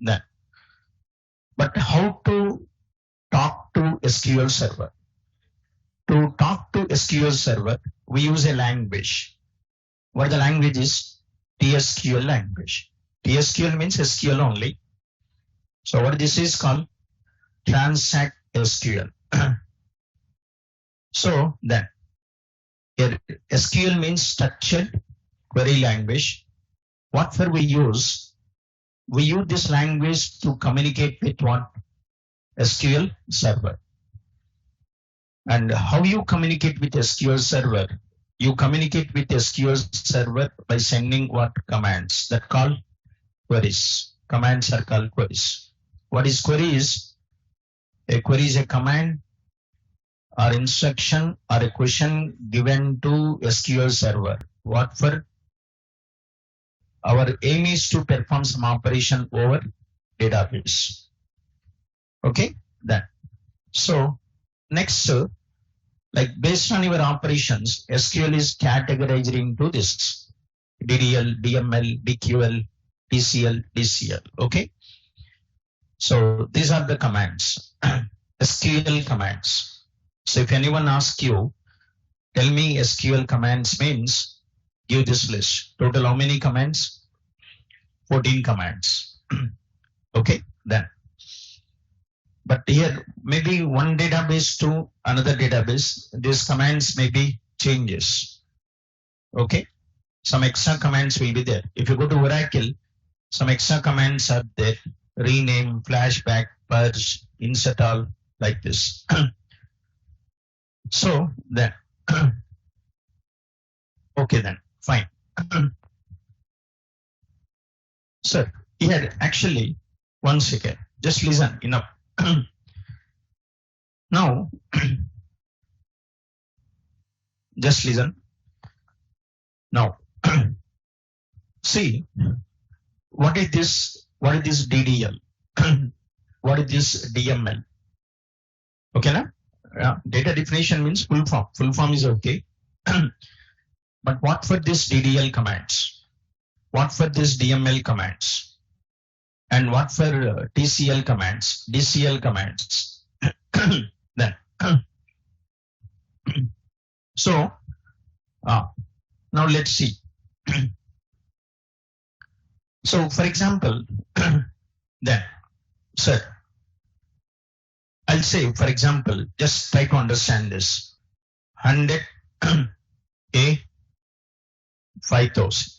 Then, but how to talk to SQL Server? To talk to SQL Server, we use a language. What the language is? TSQL language. TSQL means SQL only. So what this is called? Transact SQL. So then, SQL means structured query language. What for we use? We use this language to communicate with what? SQL Server. And how you communicate with SQL Server? You communicate with SQL Server by sending what? Commands that call queries. Commands are called queries. What is query is? A query is a command or instruction or a question given to SQL Server. What for? Our aim is to perform some operation over database. Okay, then. So next, like based on your operations, SQL is categorized into this DDL, DML, DQL, TCL, DCL. Okay. So these are the commands, SQL commands. So if anyone asks you, tell me SQL commands means, give this list. Total how many commands? 14 commands. Okay, then. But here, maybe one database to another database, these commands may be changes. Okay, some extra commands will be there. If you go to Oracle, some extra commands are there. Rename, flashback, purge, insert all, like this. So then, okay then, fine. Sir, here actually, one second, just listen, enough. Now, just listen. Now, see, what is this? What is this DDL? What is this DML? Okay, na? Data definition means full form. Full form is okay. But what for this DDL commands? What for this DML commands? And what for TCL commands, DCL commands? Then, so now let's see. So for example, then, sir, I'll say, for example, just try to understand this. 100 A 5000.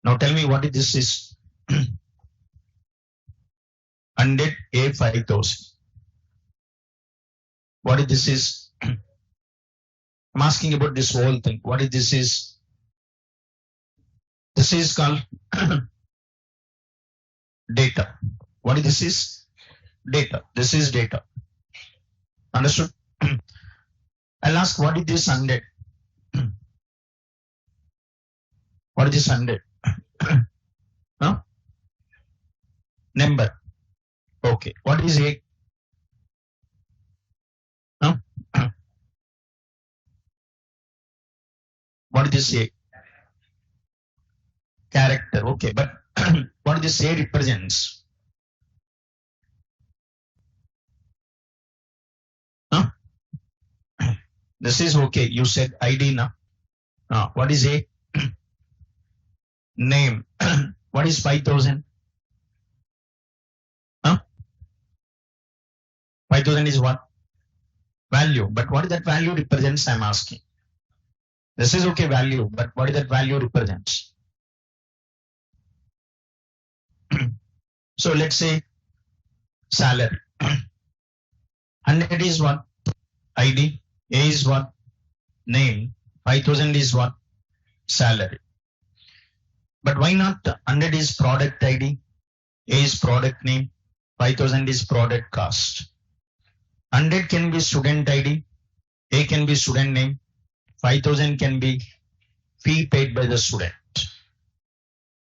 Now tell me what this is. 100 A 5000. What is this is? I'm asking about this whole thing. What is this is? This is called data. What is this is? Data. This is data. Understood? I'll ask what is this 100? What is this 100? Huh? Number. Okay. What is A? Huh? What is this A? Character. Okay. But what this A represents? Huh? This is okay. You said ID now. What is A? Name. What is 5000? 5000 is what? Value. But what is that value represents? I'm asking. This is okay, value, but what is that value represents? So let's say salary. 100 is what? ID. A is what? Name. 5000 is what? Salary. But why not 100 is product ID? A is product name. 5000 is product cost. 100 can be student ID. A can be student name. 5000 can be fee paid by the student.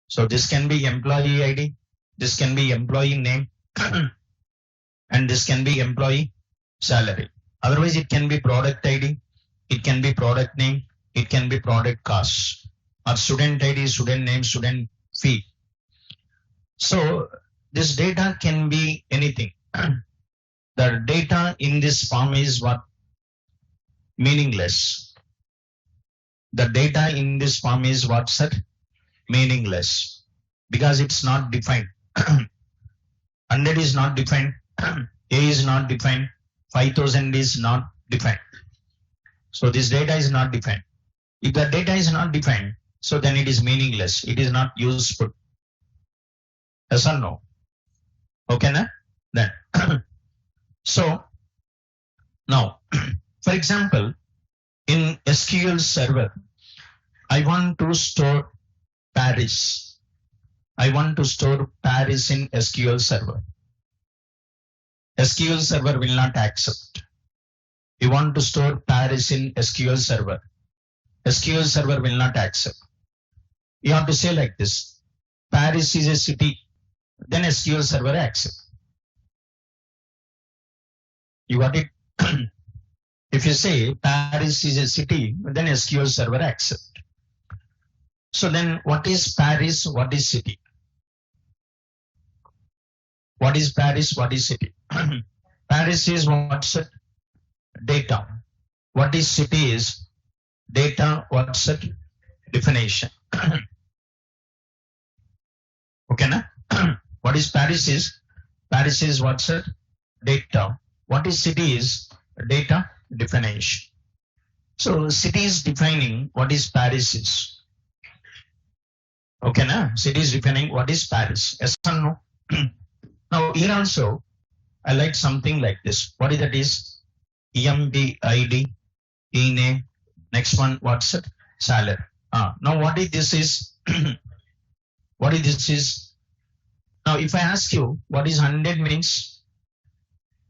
So this can be employee ID. This can be employee name. And this can be employee salary. Otherwise, it can be product ID. It can be product name. It can be product cost. Or student ID, student name, student fee. So this data can be anything. The data in this form is what? Meaningless. The data in this form is what, sir? Meaningless. Because it's not defined. 100 is not defined. A is not defined. 5000 is not defined. So this data is not defined. If the data is not defined, so then it is meaningless. It is not useful. Yes or no? Okay, na? Then. So now, for example, in SQL Server, I want to store Paris. I want to store Paris in SQL Server. SQL Server will not accept. You want to store Paris in SQL Server. SQL Server will not accept. You have to say like this: Paris is a city, then SQL Server accept. You got it? If you say Paris is a city, then SQL Server accept. So then what is Paris? What is city? What is Paris? What is city? Paris is what's it? Data. What is city is data. What's it? Definition. Okay, na? What is Paris is? Paris is what's it? Data. What is city is data definition. So city is defining what is Paris is. Okay, na? City is defining what is Paris. Yes or no? Now here also I like something like this. What is that is? EMPID, name. Next one, what's it? Salary. Now what is this is? What is this is? Now if I ask you what is 100 means,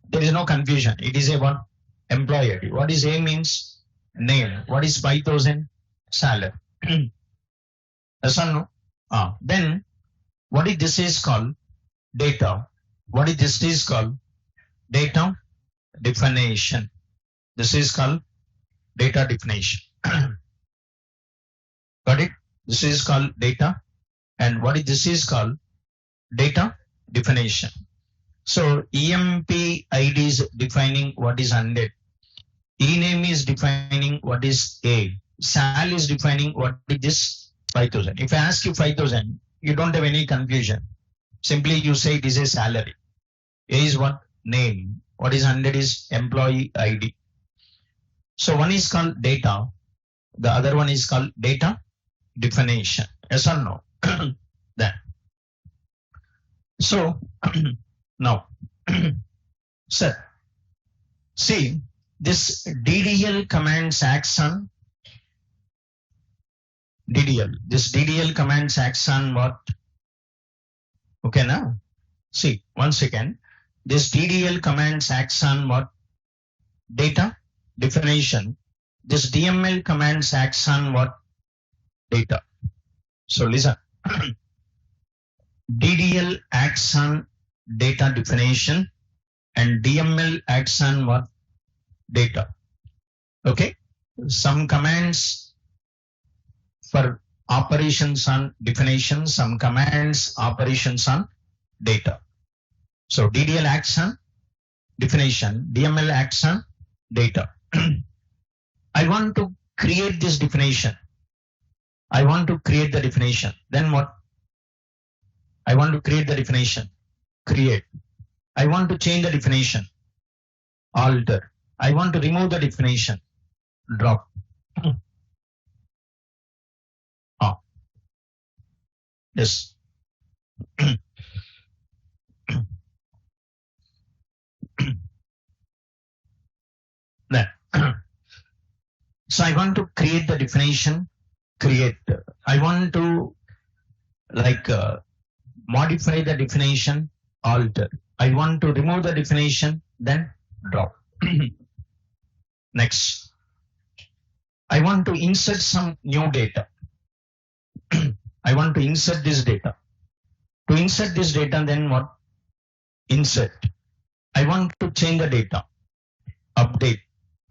there is no confusion. It is a what? Employee ID. What is A means? Name. What is 5000? Salary. Yes or no? Then what is this is called? Data. What is this is called? Data definition. This is called data definition. Got it? This is called data. And what is this is called? Data definition. So EMP ID is defining what is 100. E-name is defining what is A. Sal is defining what is this 5000. If I ask you 5000, you don't have any confusion. Simply you say it is a salary. A is what? Name. What is 100 is employee ID. So one is called data. The other one is called data definition. Yes or no? Then. So now, sir, see this DDL commands acts on DDL. This DDL commands acts on what? Okay, now see once again. This DDL commands acts on what? Data definition. This DML commands acts on what? Data. So listen. DDL acts on data definition and DML acts on what? Data. Okay. Some commands for operations on definition, some commands operations on data. So DDL acts on definition, DML acts on data. I want to create this definition. I want to create the definition. Then what? I want to create the definition. Create. I want to change the definition. Alter. I want to remove the definition. Drop. Yes. Then. So I want to create the definition. Create. I want to modify the definition. Alter. I want to remove the definition. Then drop. Next. I want to insert some new data. I want to insert this data. To insert this data, then what? Insert. I want to change the data. Update.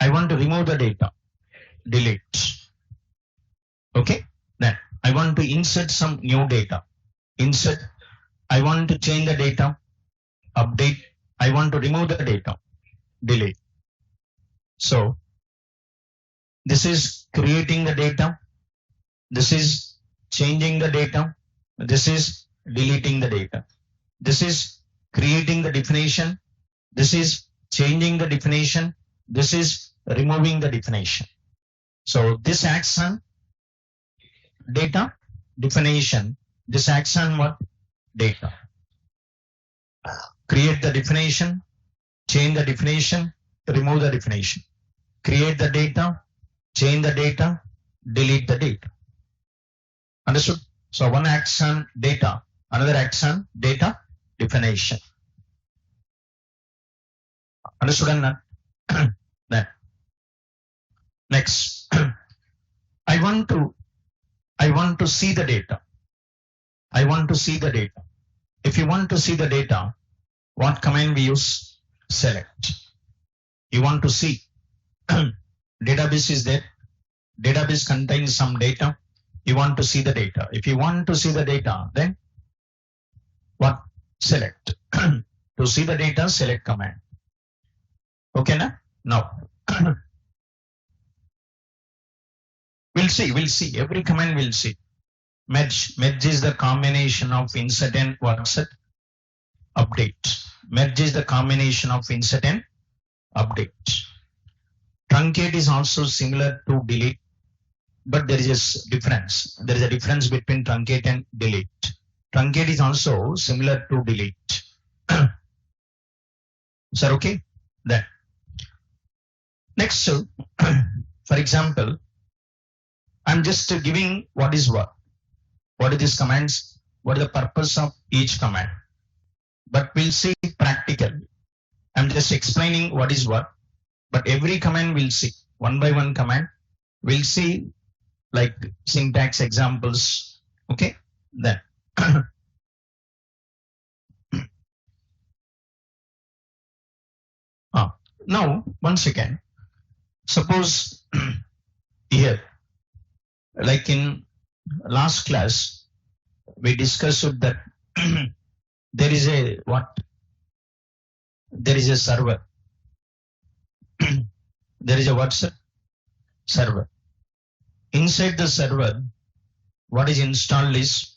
I want to remove the data. Delete. Okay. Then I want to insert some new data. Insert. I want to change the data, update. I want to remove the data, delete. So this is creating the data. This is changing the data. This is deleting the data. This is creating the definition. This is changing the definition. This is removing the definition. So this acts on data, definition. This acts on what? Data. Create the definition, change the definition, remove the definition. Create the data, change the data, delete the data. Understood? So one acts on data, another acts on data definition. Understood or not? Then next, I want to see the data. I want to see the data. If you want to see the data, what command we use? Select. You want to see. Database is there. Database contains some data. You want to see the data. If you want to see the data, then what? Select. To see the data, select command. Okay, now we'll see. Every command we'll see. Merge is the combination of insert and what's it? Update. Merge is the combination of insert and update. Truncate is also similar to delete, but there is a difference. There is a difference between truncate and delete. Truncate is also similar to delete. Sir, okay? Then next, for example, I'm just giving what is what. What are these commands? What is the purpose of each command? But we'll see practically. I'm just explaining what is what. But every command we'll see. One by one command. We'll see like syntax examples. Okay? Then. Now, once again, suppose here, like in last class, we discussed that there is a what? There is a server. There is a what, sir? Server. Inside the server, what is installed is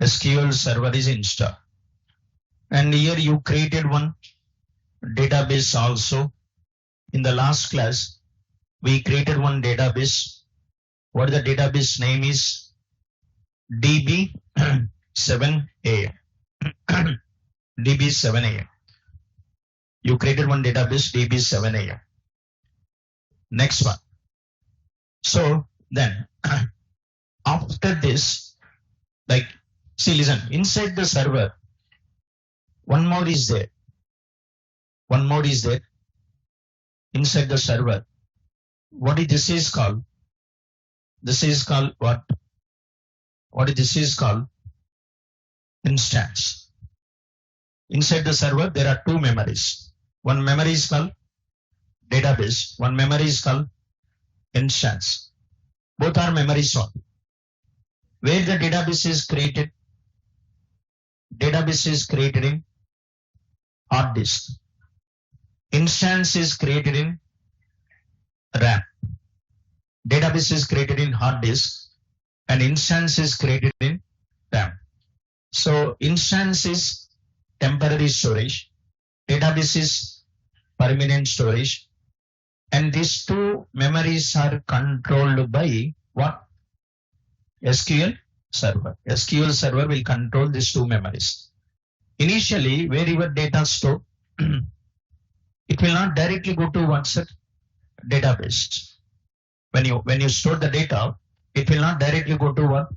SQL Server is installed. And here you created one database also. In the last class, we created one database. What the database name is? DB7A. DB7A. You created one database, DB7A. Next one. So then, after this, like, see, listen, inside the server, one more is there. One more is there inside the server. What is this is called? This is called what? What is this is called? Instance. Inside the server, there are two memories. One memory is called database. One memory is called instance. Both are memories only. Where the database is created? Database is created in hard disk. Instance is created in RAM. Database is created in hard disk and instance is created in RAM. So instance is temporary storage. Database is permanent storage. And these two memories are controlled by what? SQL Server. SQL Server will control these two memories. Initially, where your data stored, it will not directly go to what's it? Database. When you store the data, it will not directly go to what?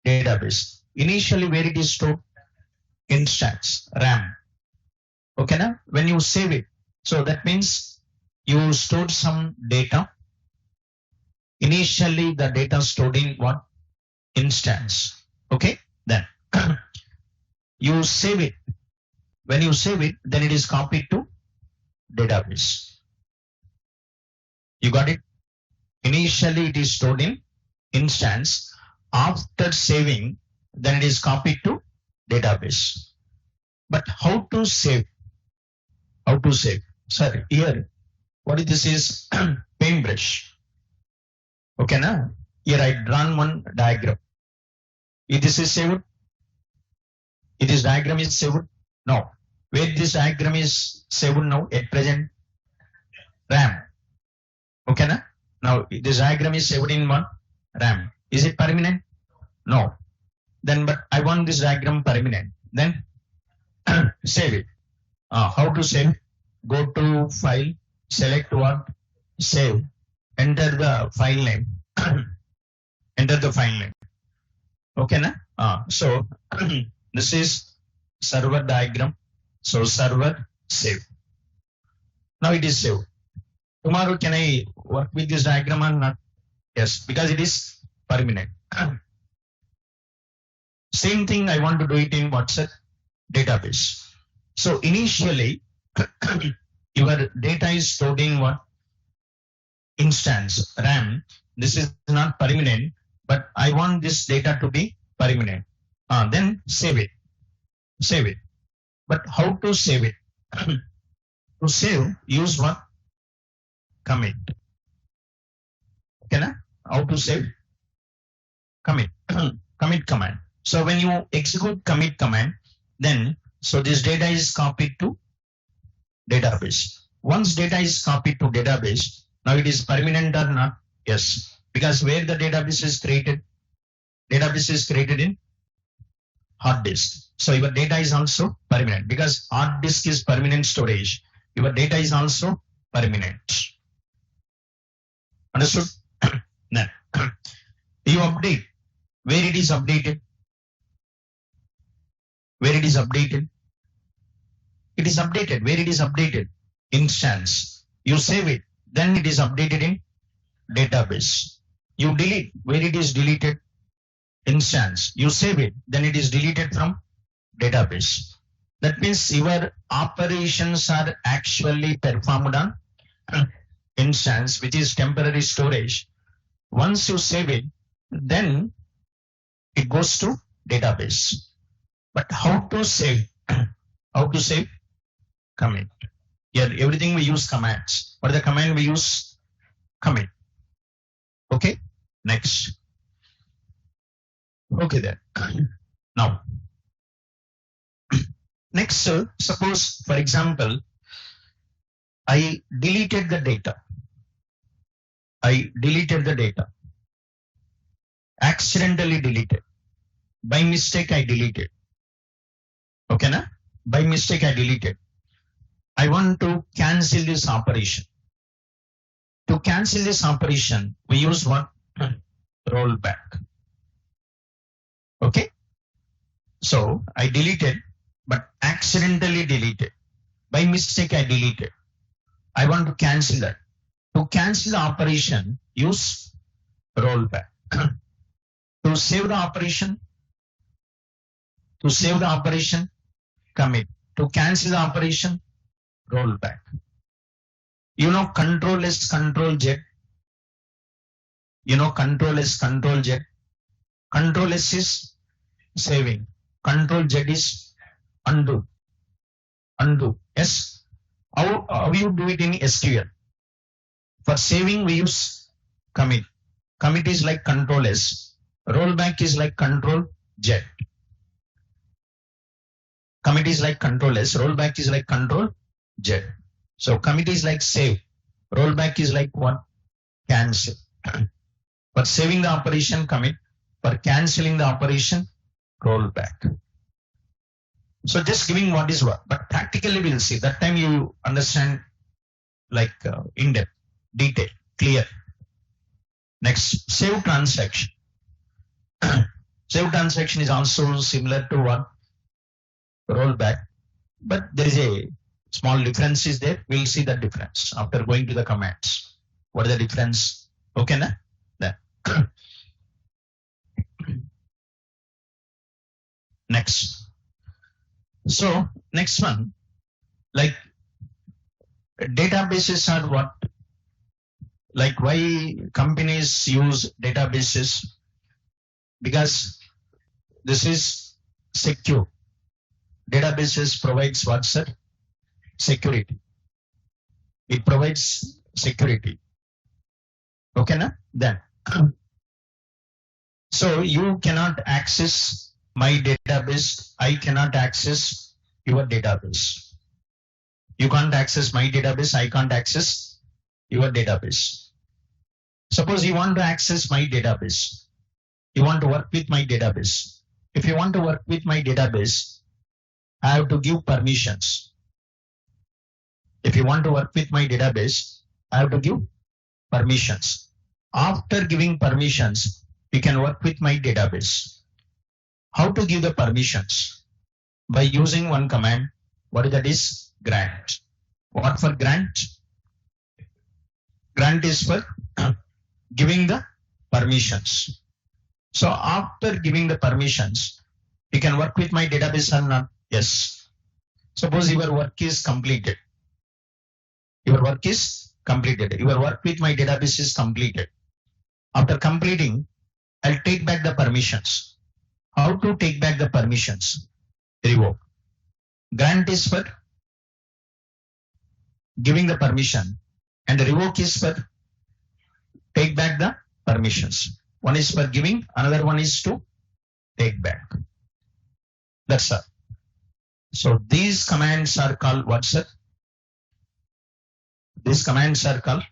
Database. Initially, where it is stored? Instance, RAM. Okay, now when you save it, so that means you stored some data. Initially, the data stored in what? Instance. Okay, then you save it. When you save it, then it is copied to database. You got it? Initially, it is stored in instance. After saving, then it is copied to database. But how to save? How to save? Sir, here, what is this is paintbrush. Okay, na? Here I drawn one diagram. If this is saved, if this diagram is saved, no. Where this diagram is saved now at present? RAM. Okay, na? Now this diagram is saved in what? RAM. Is it permanent? No. Then, but I want this diagram permanent. Then save it. How to save? Go to file, select what? Save. Enter the file name. Enter the file name. Okay, na? So this is server diagram. So server save. Now it is saved. Tomorrow can I work with this diagram or not? Yes, because it is permanent. Same thing I want to do it in WhatsApp database. So initially your data is stored in what? Instance, RAM. This is not permanent, but I want this data to be permanent. Then save it. Save it. But how to save it? To save, use what? Commit. Okay, na? How to save? Commit. Commit command. So when you execute commit command, then so this data is copied to database. Once data is copied to database, now it is permanent or not? Yes, because where the database is created in hard disk. So your data is also permanent because hard disk is permanent storage. Your data is also permanent. Understood? Then you update where it is updated. Where it is updated. It is updated. Where it is updated? Instance. You save it. Then it is updated in database. You delete. Where it is deleted? Instance. You save it. Then it is deleted from database. That means your operations are actually performed on instance, which is temporary storage. Once you save it, then it goes to database. But how to save? How to save? Commit. Here everything we use commands. What is the command we use? Commit. Okay. Next. Okay then. Now. Next, suppose for example, I deleted the data. Accidentally deleted. By mistake I deleted. Okay, na? By mistake I deleted. I want to cancel this operation. To cancel this operation, we use what? Rollback. Okay. So I deleted, but accidentally deleted. By mistake I deleted. I want to cancel that. To cancel the operation, use rollback. To save the operation, commit. To cancel the operation, rollback. You know control is control Z. You know control is control Z. Control S is saving. Control Z is undo. Undo. Yes. How you do it in SQL? For saving we use commit. Commit is like control S. Rollback is like control Z. Commit is like control S. Rollback is like control Z. So commit is like save. Rollback is like what? Cancel. For saving the operation, commit. For cancelling the operation, rollback. So just giving what is what. But practically we'll see. That time you understand like in depth, detail, clear. Next, save transaction. Save transaction is also similar to what? Rollback. But there is a small difference is there. We'll see the difference after going to the commands. What is the difference? Okay, na? Then. Next. So next one, like databases are what? Like why companies use databases? Because this is secure. databases provides what, sir? Security. It provides security. Okay, na? Then. So you cannot access my database. I cannot access your database. You can't access my database. I can't access your database. Suppose you want to access my database. You want to work with my database. If you want to work with my database, I have to give permissions. If you want to work with my database, I have to give permissions. After giving permissions, you can work with my database. How to give the permissions? By using one command. What is that? Is grant. What for grant? Grant is for giving the permissions. So after giving the permissions, you can work with my database or not? Yes. Suppose your work is completed. Your work is completed. Your work with my database is completed. After completing, I'll take back the permissions. How to take back the permissions? Revoke. Grant is for giving the permission, and the revoke is for take back the permissions. One is for giving, another one is to take back. That's all. So these commands are called what, sir? These commands are called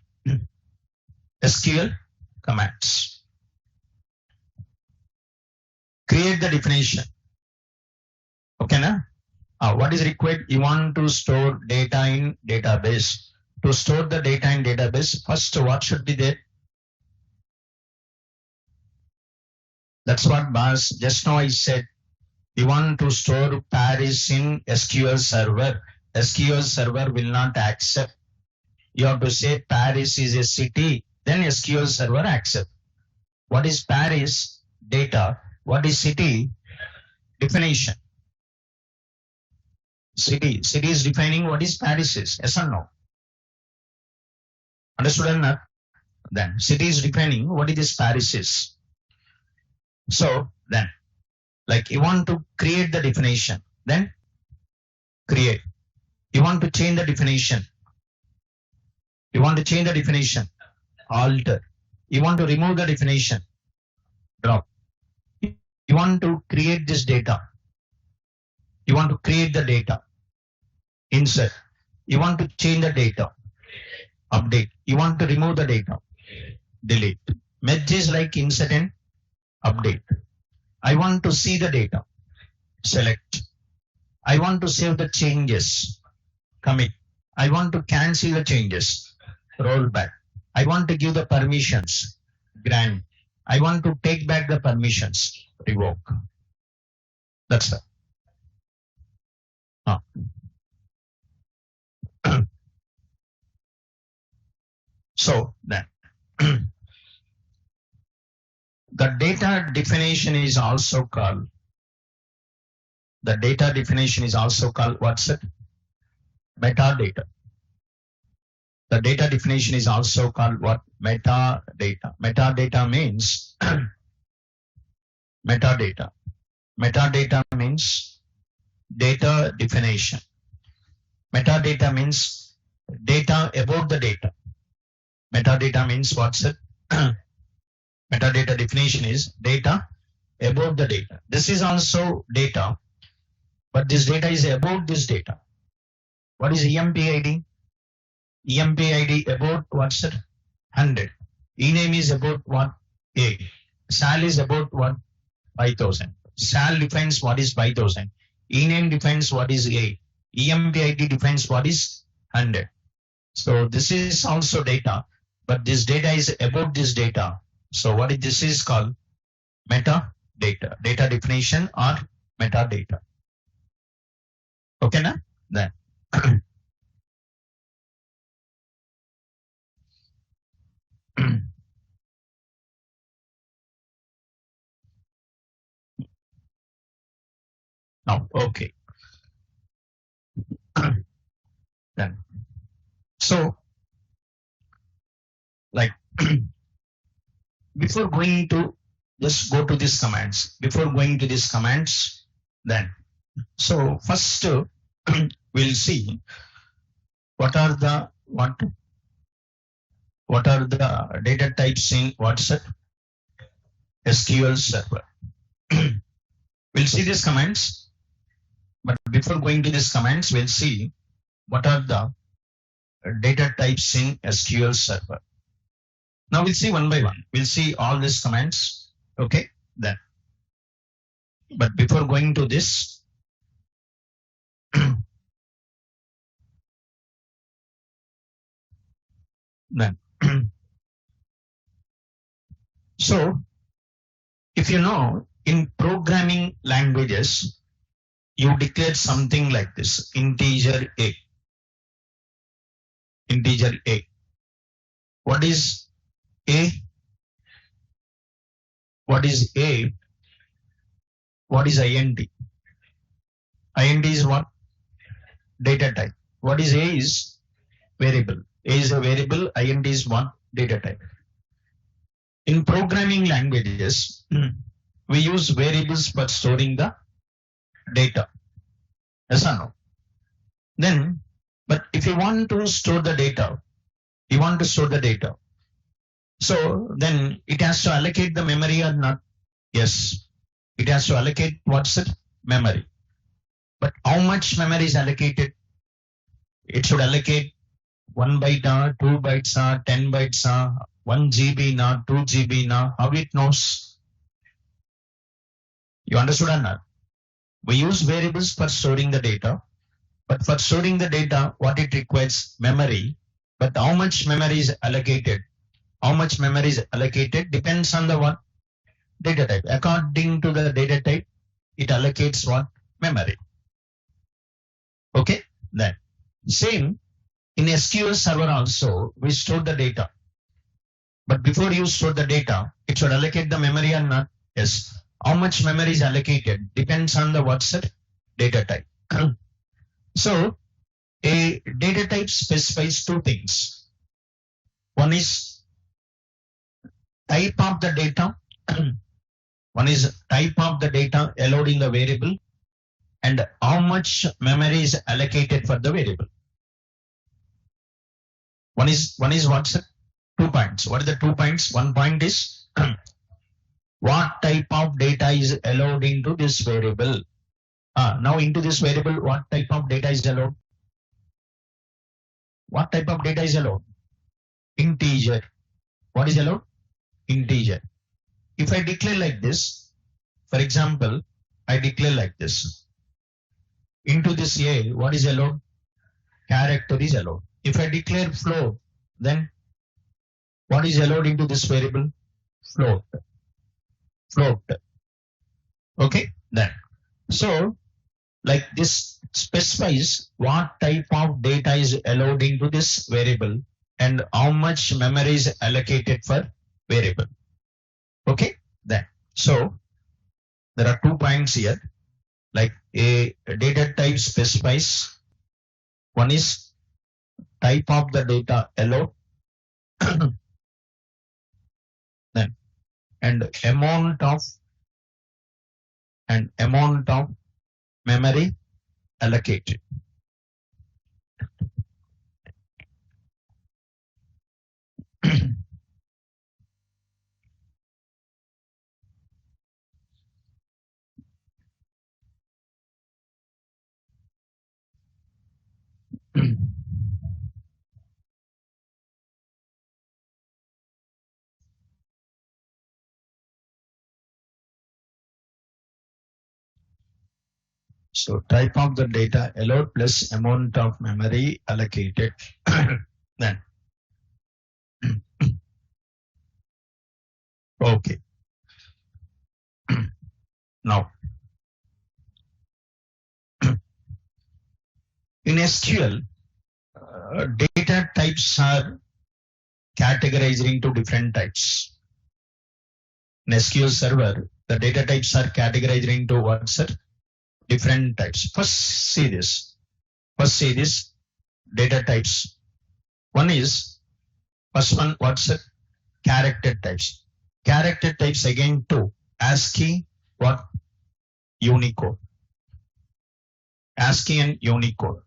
SQL commands. Create the definition. Okay, na? What is required? You want to store data in database. To store the data in database, first what should be there? That's what boss just now I said. You want to store Paris in SQL Server. SQL Server will not accept. You have to say Paris is a city, then SQL Server accept. What is Paris? Data. What is city? Definition. City. City is defining what is Paris is. Yes or no? Understood or not? Then city is defining what it is Paris is. So then, like you want to create the definition, then create. You want to change the definition. You want to change the definition, alter. You want to remove the definition, drop. You want to create this data. You want to create the data, insert. You want to change the data, update. You want to remove the data, delete. Merge is like insert and update. I want to see the data, select. I want to save the changes, commit. I want to cancel the changes, roll back. I want to give the permissions, grant. I want to take back the permissions, revoke. That's it. So then the data definition is also called, what's it? Metadata. The data definition is also called what? Metadata. Metadata means metadata. Metadata means data definition. Metadata means data about the data. Metadata means what's it? Metadata definition is data about the data. This is also data, but this data is about this data. What is EMPID? EMPID about what's it? 100. E-name is about what? A. SAL is about what? 5000. SAL defines what is 5000. E-name defines what is A. EMPID defines what is 100. So this is also data, but this data is about this data. So what is this is called? Metadata. Data definition or metadata. Okay, na? Then. Now, okay. Then, so, like, before going to, just go to these commands. Before going to these commands, then So first we'll see what are the data types in what's it SQL Server. We'll see these commands, but before going to these commands, we'll see what are the data types in SQL Server. Now we'll see one by one. We'll see all these commands. Okay, then. But before going to this, then. So, if you know, in programming languages, you declare something like this, integer A. Integer A. What is A? What is A? What is int? Int is what? Data type. What is A is variable. A is a variable, int is what? Data type. In programming languages, we use variables for storing the data. Yes or no? Then, but if you want to store the data, so then it has to allocate the memory or not? Yes. It has to allocate what's it? Memory. But how much memory is allocated? It should allocate 1 byte or 2 bytes or 10 bytes or 1 GB not 2 GB now. How it knows? You understood or not? We use variables for storing the data, but for storing the data, what it requires? Memory. But how much memory is allocated? How much memory is allocated depends on the what? Data type. According to the data type, it allocates what? Memory. Okay, then same in SQL Server also, we store the data. But before you store the data, it should allocate the memory or not? Yes. How much memory is allocated depends on the what's it? Data type. So a data type specifies two things. One is type of the data. One is type of the data allowed in the variable and how much memory is allocated for the variable. One is what's it? 2 points. What are the 2 points? 1 point is what type of data is allowed into this variable. Now into this variable, what type of data is allowed? What type of data is allowed? Integer. What is allowed? Integer. If I declare like this, for example, I declare like this. Into this A, what is allowed? Character is allowed. If I declare float, then what is allowed into this variable? Float. Float. Okay, then. So, like this specifies what type of data is allowed into this variable and how much memory is allocated for variable. Okay, then. So, there are 2 points here. Like a data type specifies, one is type of the data allowed, then and amount of memory allocated. So type of the data allowed plus amount of memory allocated. Then okay. Now in SQL, data types are categorized into different types. In SQL Server, the data types are categorized into what's it? Different types. First see this data types. One is, first one, what's it? Character types. Character types again two. ASCII, what? Unicode. ASCII and Unicode.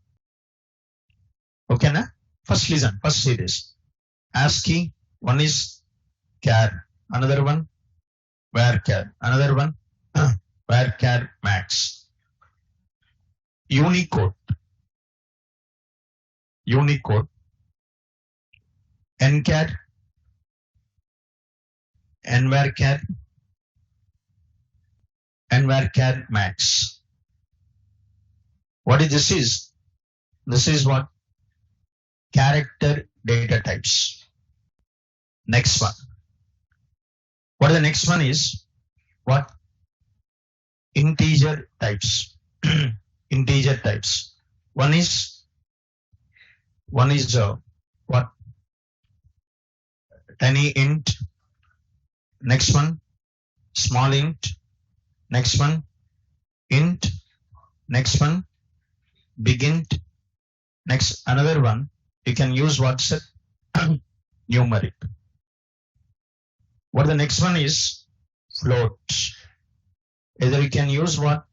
Okay, na? First listen, first see this. ASCII, one is char, another one varchar, another one varchar max. Unicode, nchar, nvarchar, nvarchar max. What is this is? This is what? Character data types. Next one. What the next one is? What? Integer types. Integer types. One is what? Tiny int. Next one, small int. Next one, int. Next one, big int. Next, another one, you can use what's it? Numeric. What the next one is? Float. Either you can use what?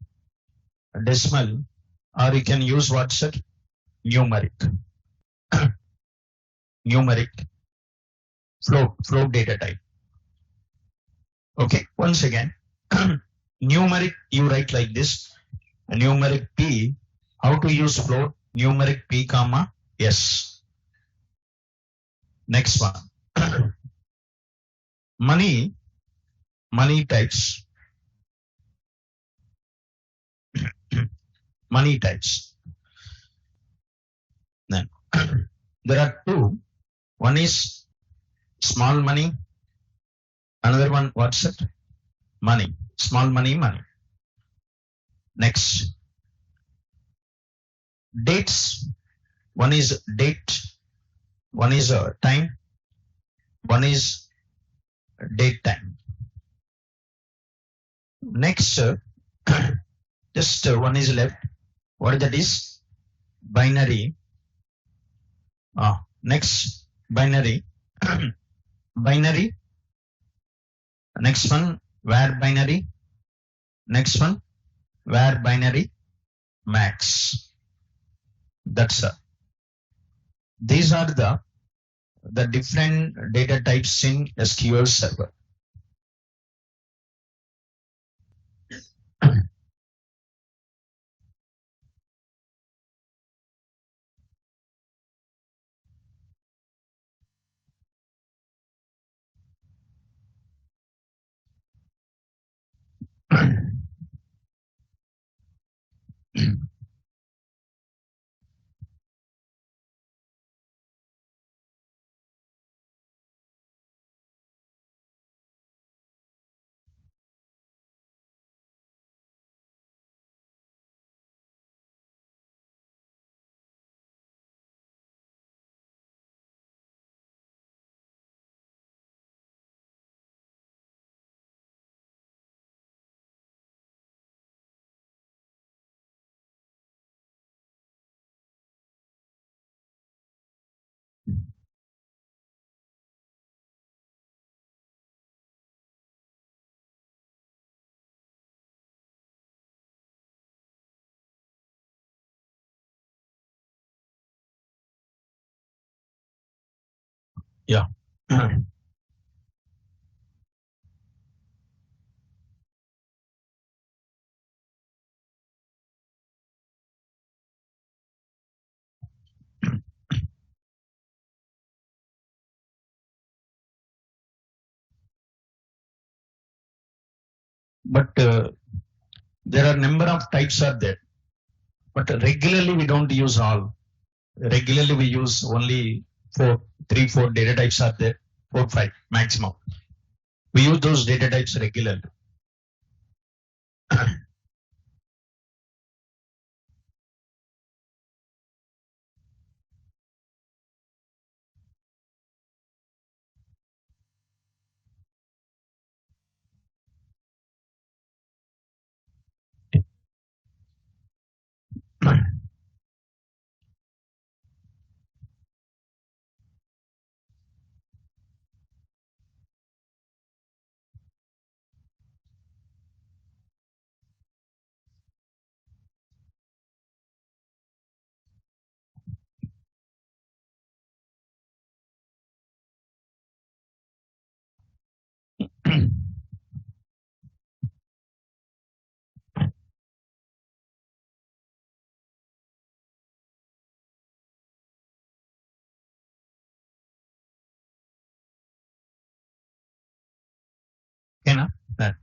Decimal, or you can use what's it? Numeric. Numeric. Float data type. Okay, once again, numeric you write like this. Numeric P, how to use float? Numeric P comma S. Next one. Money types. Money types. Then there are two. One is small money. Another one, what's it? Money. Small money. Next. Dates. One is date. One is time. One is date time. Next, just one is left. What that is? Binary. Next, binary. Binary. Next one, var binary. Next one, var binary max. That's these are the different data types in SQL Server. Yeah. But there are number of types are there. But regularly we don't use all. Regularly we use only 4 data types are there. 4, 5 maximum. We use those data types regularly. That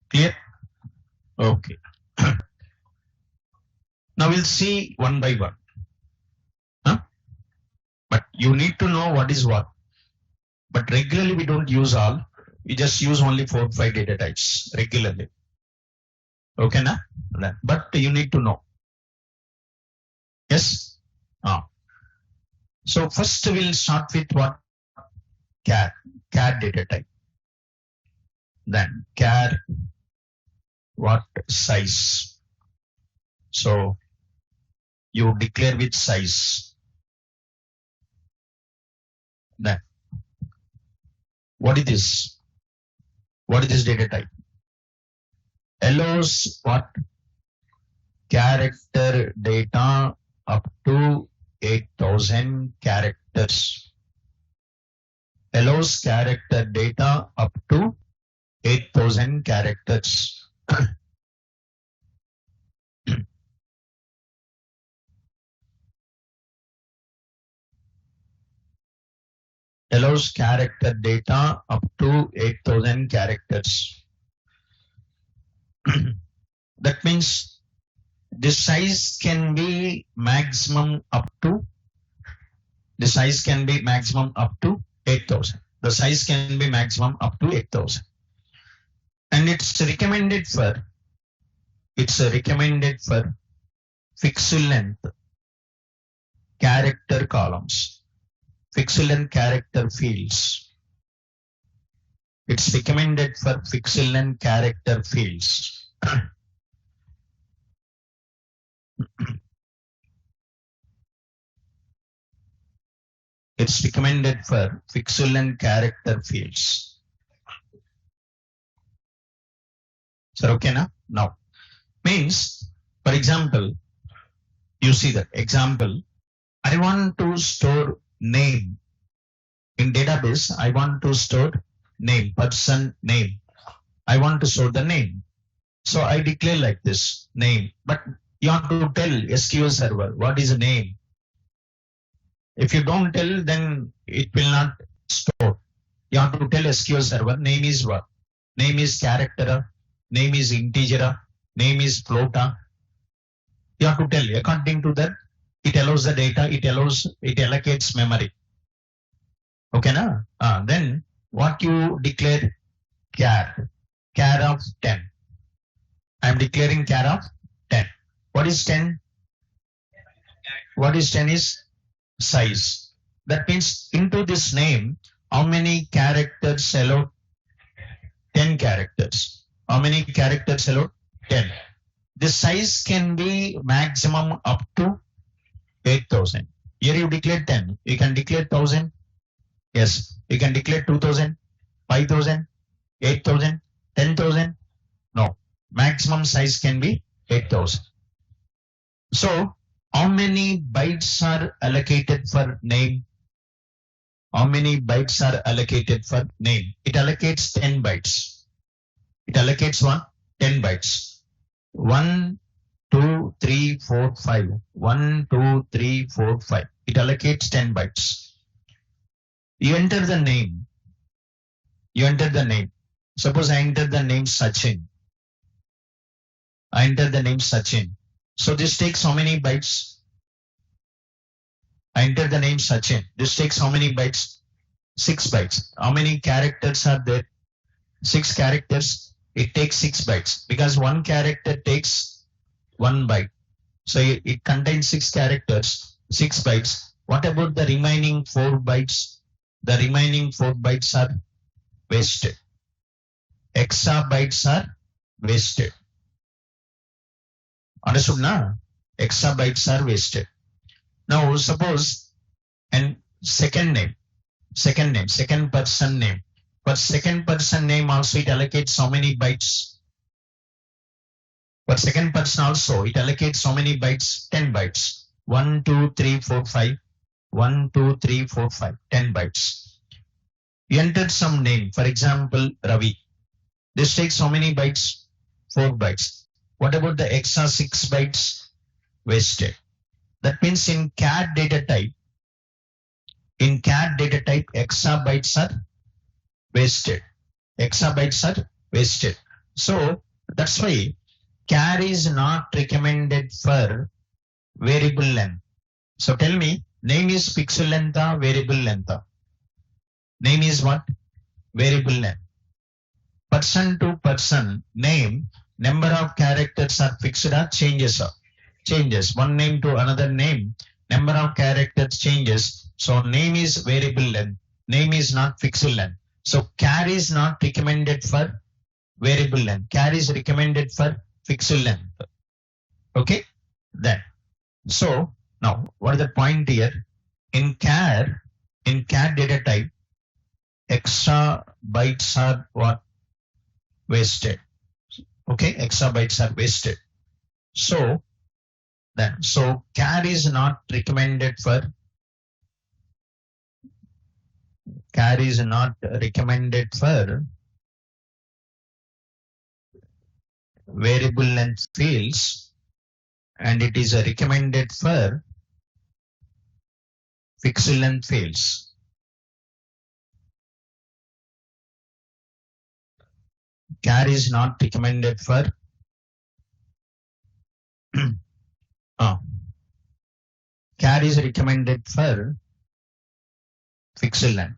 clear? Okay. Now we'll see one by one. Huh? But you need to know what is what. But regularly we don't use all. We just use only 4 or 5 data types regularly. Okay, na? But you need to know. Yes? So first we'll start with what? Char data type. Then char what size. So you declare with size. Then what is this? What is this data type? Allows what? Character data up to 8,000 characters. Allows character data up to 8,000 characters. Allows character data up to 8,000 characters. That means the size can be maximum up to 8,000. The size can be maximum up to 8,000. And it's recommended for fixed length character columns, fixed length character fields. It's recommended for fixed length character fields. It's recommended for fixed length character fields. So okay na? Now means, for example, you see that example, I want to store name in database. I want to store name, person name. I want to store the name. So I declare like this name, but you have to tell SQL Server what is the name. If you don't tell, then it will not store. You have to tell SQL Server name is what? Name is character, name is integer, name is float. You have to tell. According to that, it allows the data, it allocates memory. Okay, na? Then what you declare? Char of 10. I am declaring char of 10. What is 10? What is 10 is size. That means into this name, how many characters allowed? 10 characters. How many characters allowed? 10. The size can be maximum up to 8,000. Here you declare 10. You can declare 1,000. Yes. You can declare 2,000, 5,000, 8,000, 10,000. No. Maximum size can be 8,000. So how many bytes are allocated for name? How many bytes are allocated for name? It allocates 10 bytes. It allocates 10 bytes. 1, 2, 3, 4, 5. 1, 2, 3, 4, 5. It allocates 10 bytes. You enter the name. You enter the name. Suppose I enter the name Sachin. I enter the name Sachin. So this takes how many bytes? I enter the name Sachin. This takes how many bytes? 6 bytes. How many characters are there? 6 characters. It takes 6 bytes because one character takes 1 byte. So it contains 6 characters, 6 bytes. What about the remaining 4 bytes? The remaining 4 bytes are wasted. Exabytes are wasted. Understood na? Exabytes are wasted. Now suppose and second person name. For second person name also it allocates how many bytes? For second person also it allocates how many bytes? 10 bytes. 1, 2, 3, 4, 5. 1, 2, 3, 4, 5. 10 bytes. You entered some name, for example, Ravi. This takes how many bytes? 4 bytes. What about the extra 6 bytes wasted? That means in CAD data type, extra bytes are wasted. Exabytes are wasted. So that's why char is not recommended for variable length. So tell me, name is pixel length or variable length? Name is what? Variable length. Person to person name, number of characters are fixed or changes. Changes. One name to another name, number of characters changes. So name is variable length. Name is not fixed length. So char is not recommended for variable length. Char is recommended for fixed length. Okay, then. So now what is the point here? In char data type, extra bytes are what? Wasted. Okay, extra bytes are wasted. So char is not recommended for variable length fields, and it is recommended for fixed length fields. Char is not recommended for char is recommended for fixed length.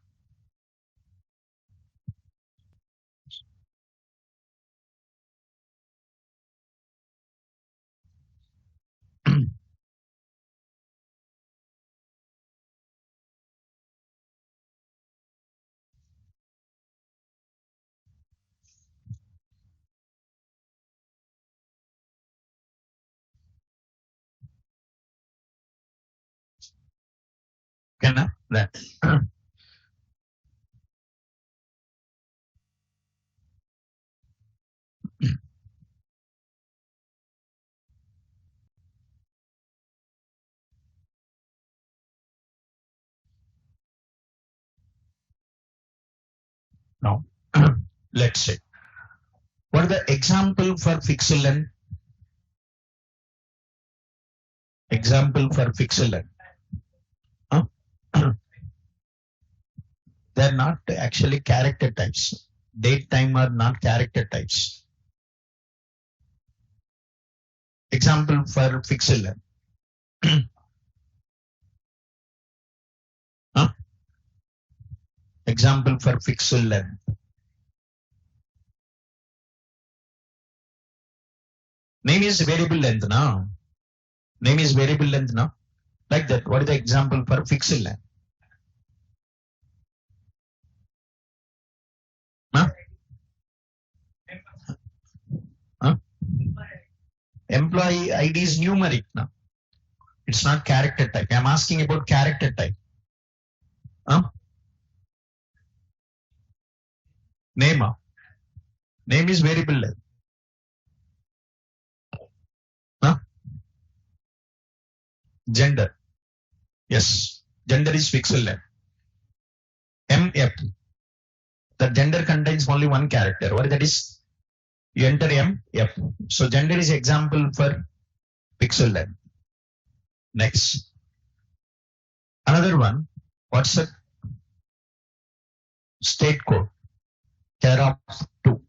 Okay, now that. Now, let's say, what are the example for fixed length? Example for fixed length. They're not actually character types. Date time are not character types. Example for fixed length. Example for fixed length. Name is variable length now. Name is variable length now. Like that. What is the example for fixed length? Huh? Huh? Employee ID is numeric now. It's not character type. I'm asking about character type. Huh? Name. Name is variable length. Huh? Gender. Yes. Gender is fixed length. MF. The gender contains only one character. What that is? You enter MF. So gender is example for fixed length. Next. Another one. What's the state code? Care of 2.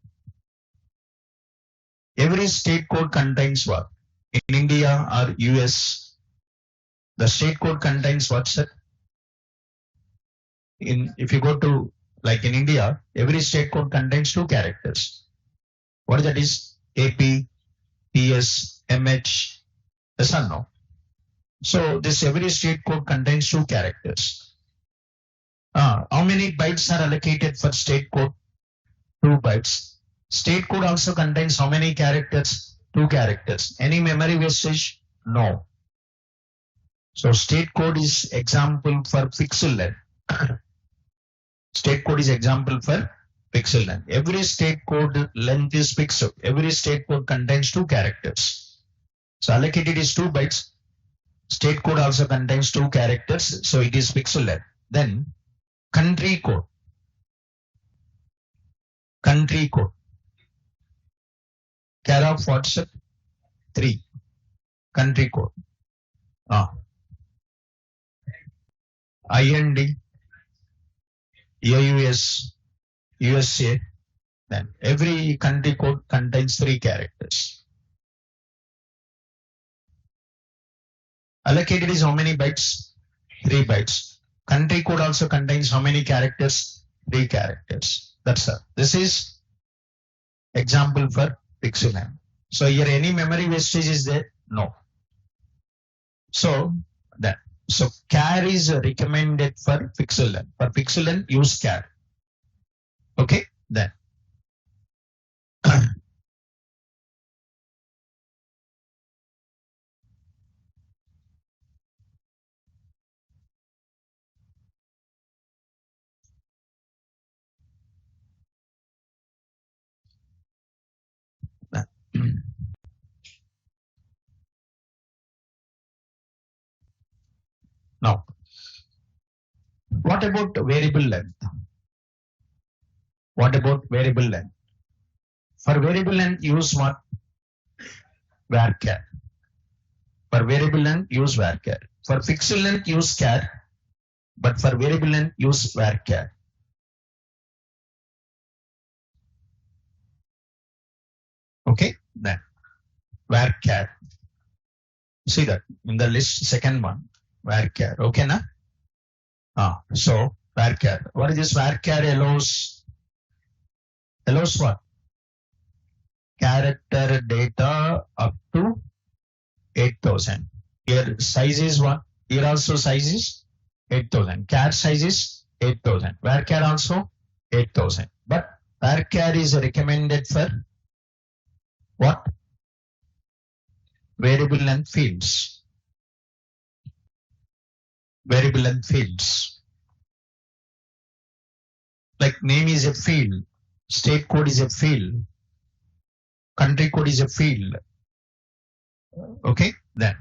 Every state code contains what? In India or US, the state code contains what's that? If you go to, like in India, every state code contains 2 characters. What that is? AP, PS, MH, yes or no? So this every state code contains 2 characters. How many bytes are allocated for state code? 2 bytes. State code also contains how many characters? 2 characters. Any memory wastage? No. So state code is example for fixed length. State code is example for fixed length. Every state code length is fixed. Every state code contains 2 characters. So allocated is 2 bytes. State code also contains 2 characters. So it is fixed length. Then country code. Country code. Care of what's it? 3. Country code. IND, AUS, USA. Then every country code contains 3 characters. Allocated is how many bytes? 3 bytes. Country code also contains how many characters? 3 characters. That's all. This is example for pixel length. So here any memory wastage is there? No. So that. So char is recommended for pixel length. For pixel length, use char. Okay, then. Now, what about variable length? What about variable length? For variable length, use what? Varchar. For variable length, use varchar. For pixel length, use char. But for variable length, use varchar. Okay, then varchar. See that in the list, second one, varchar. Okay, na? So varchar. What is this varchar allows? Allows what? Character data up to 8,000. Here size is what? Here also size is 8,000. Char size is 8,000. Varchar also 8,000. But varchar is recommended for what? Variable length fields. Variable length fields. Like name is a field, state code is a field, country code is a field. Okay, then.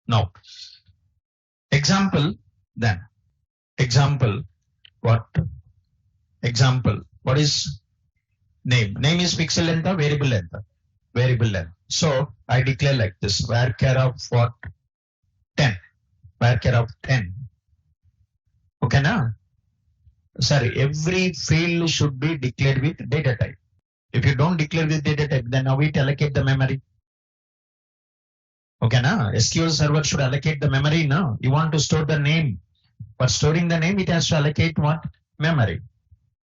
No. Example, then. Example, what? Example, what is name? Name is pixel length or variable length? Variable length. So I declare like this, varchar of what? 10. Varchar of 10. Okay, now? Sorry, every field should be declared with data type. If you don't declare with data type, then how it allocate the memory? Okay, now SQL Server should allocate the memory now. You want to store the name. For storing the name, it has to allocate what? Memory.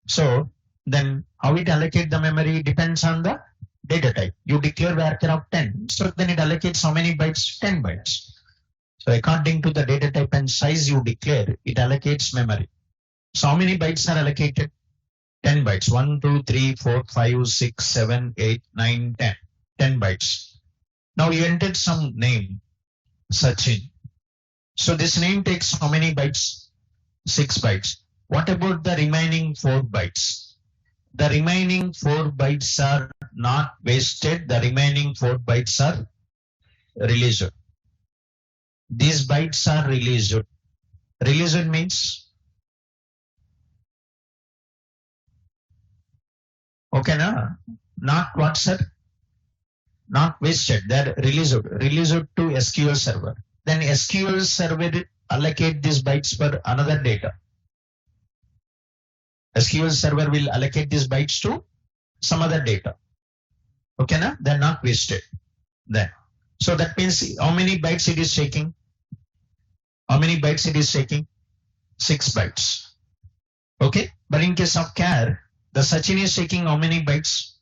So then how it allocate the memory depends on the data type. You declare varchar of 10. So then it allocates how many bytes? 10 bytes. So according to the data type and size you declare, it allocates memory. So how many bytes are allocated? 10 bytes. 1, 2, 3, 4, 5, 6, 7, 8, 9, 10. 10 bytes. Now you entered some name, Sachin. So this name takes how many bytes? 6 bytes. What about the remaining 4 bytes? The remaining 4 bytes are not wasted. The remaining 4 bytes are released. These bytes are released. Released means? Okay, na? Not what, sir? Not wasted. They're released to SQL Server. Then SQL Server allocate these bytes for another data. SQL Server will allocate these bytes to some other data. Okay, na? They're not wasted. Then. So that means how many bytes it is taking? How many bytes it is taking? 6 bytes. Okay, but in case of char, the Sachin is taking how many bytes?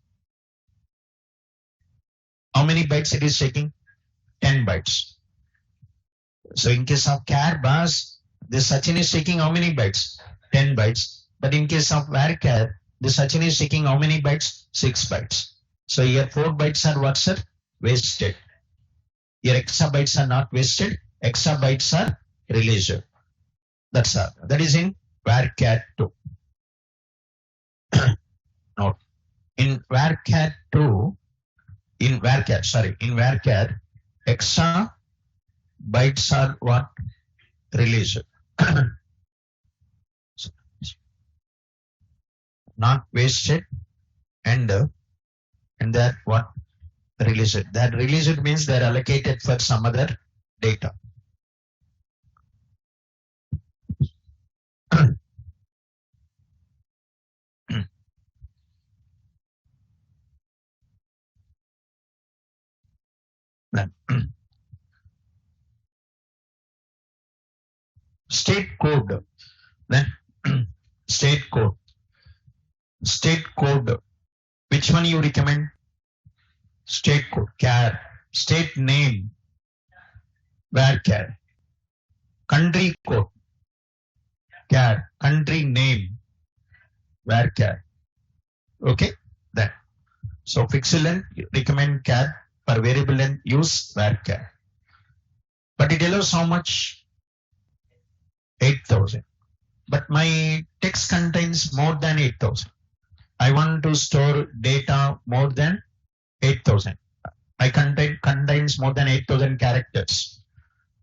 How many bytes it is taking? 10 bytes. So in case of char bus, the Sachin is taking how many bytes? 10 bytes. But in case of varchar, the Sachin is taking how many bytes? 6 bytes. So here 4 bytes are what, sir? Wasted. Here extra bytes are not wasted. Extra bytes are released. That's all. That is in varchar 2. Note. In varchar 2, in varchar, extra bytes are what? released. Not wasted and that what released. That released means they're allocated for some other data. State code. Then state code. State code. Which one you recommend? State code, char. State name, varchar. Country code, char. Country name, varchar. Okay, that. So fixed length, recommend char. For variable length, use varchar. But it allows how much? 8,000. But my text contains more than 8,000. I want to store data more than 8,000. I contains more than 8,000 characters.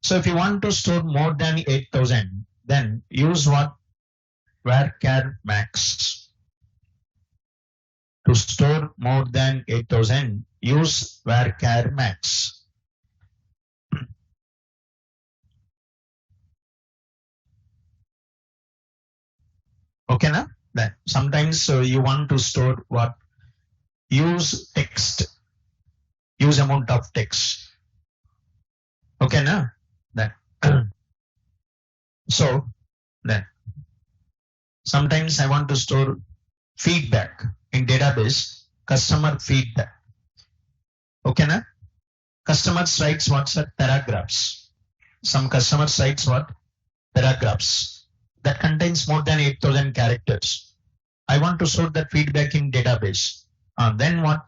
So if you want to store more than 8,000, then use what? Varchar max. To store more than 8,000, use varchar max. Okay, na? Then sometimes you want to store what? Use text. Use amount of text. Okay, na? Then so then sometimes I want to store feedback in database, customer feedback. Okay, na? Customers writes what's that? Paragraphs. Some customers writes what? Paragraphs. That contains more than 8,000 characters. I want to store that feedback in database. Then what?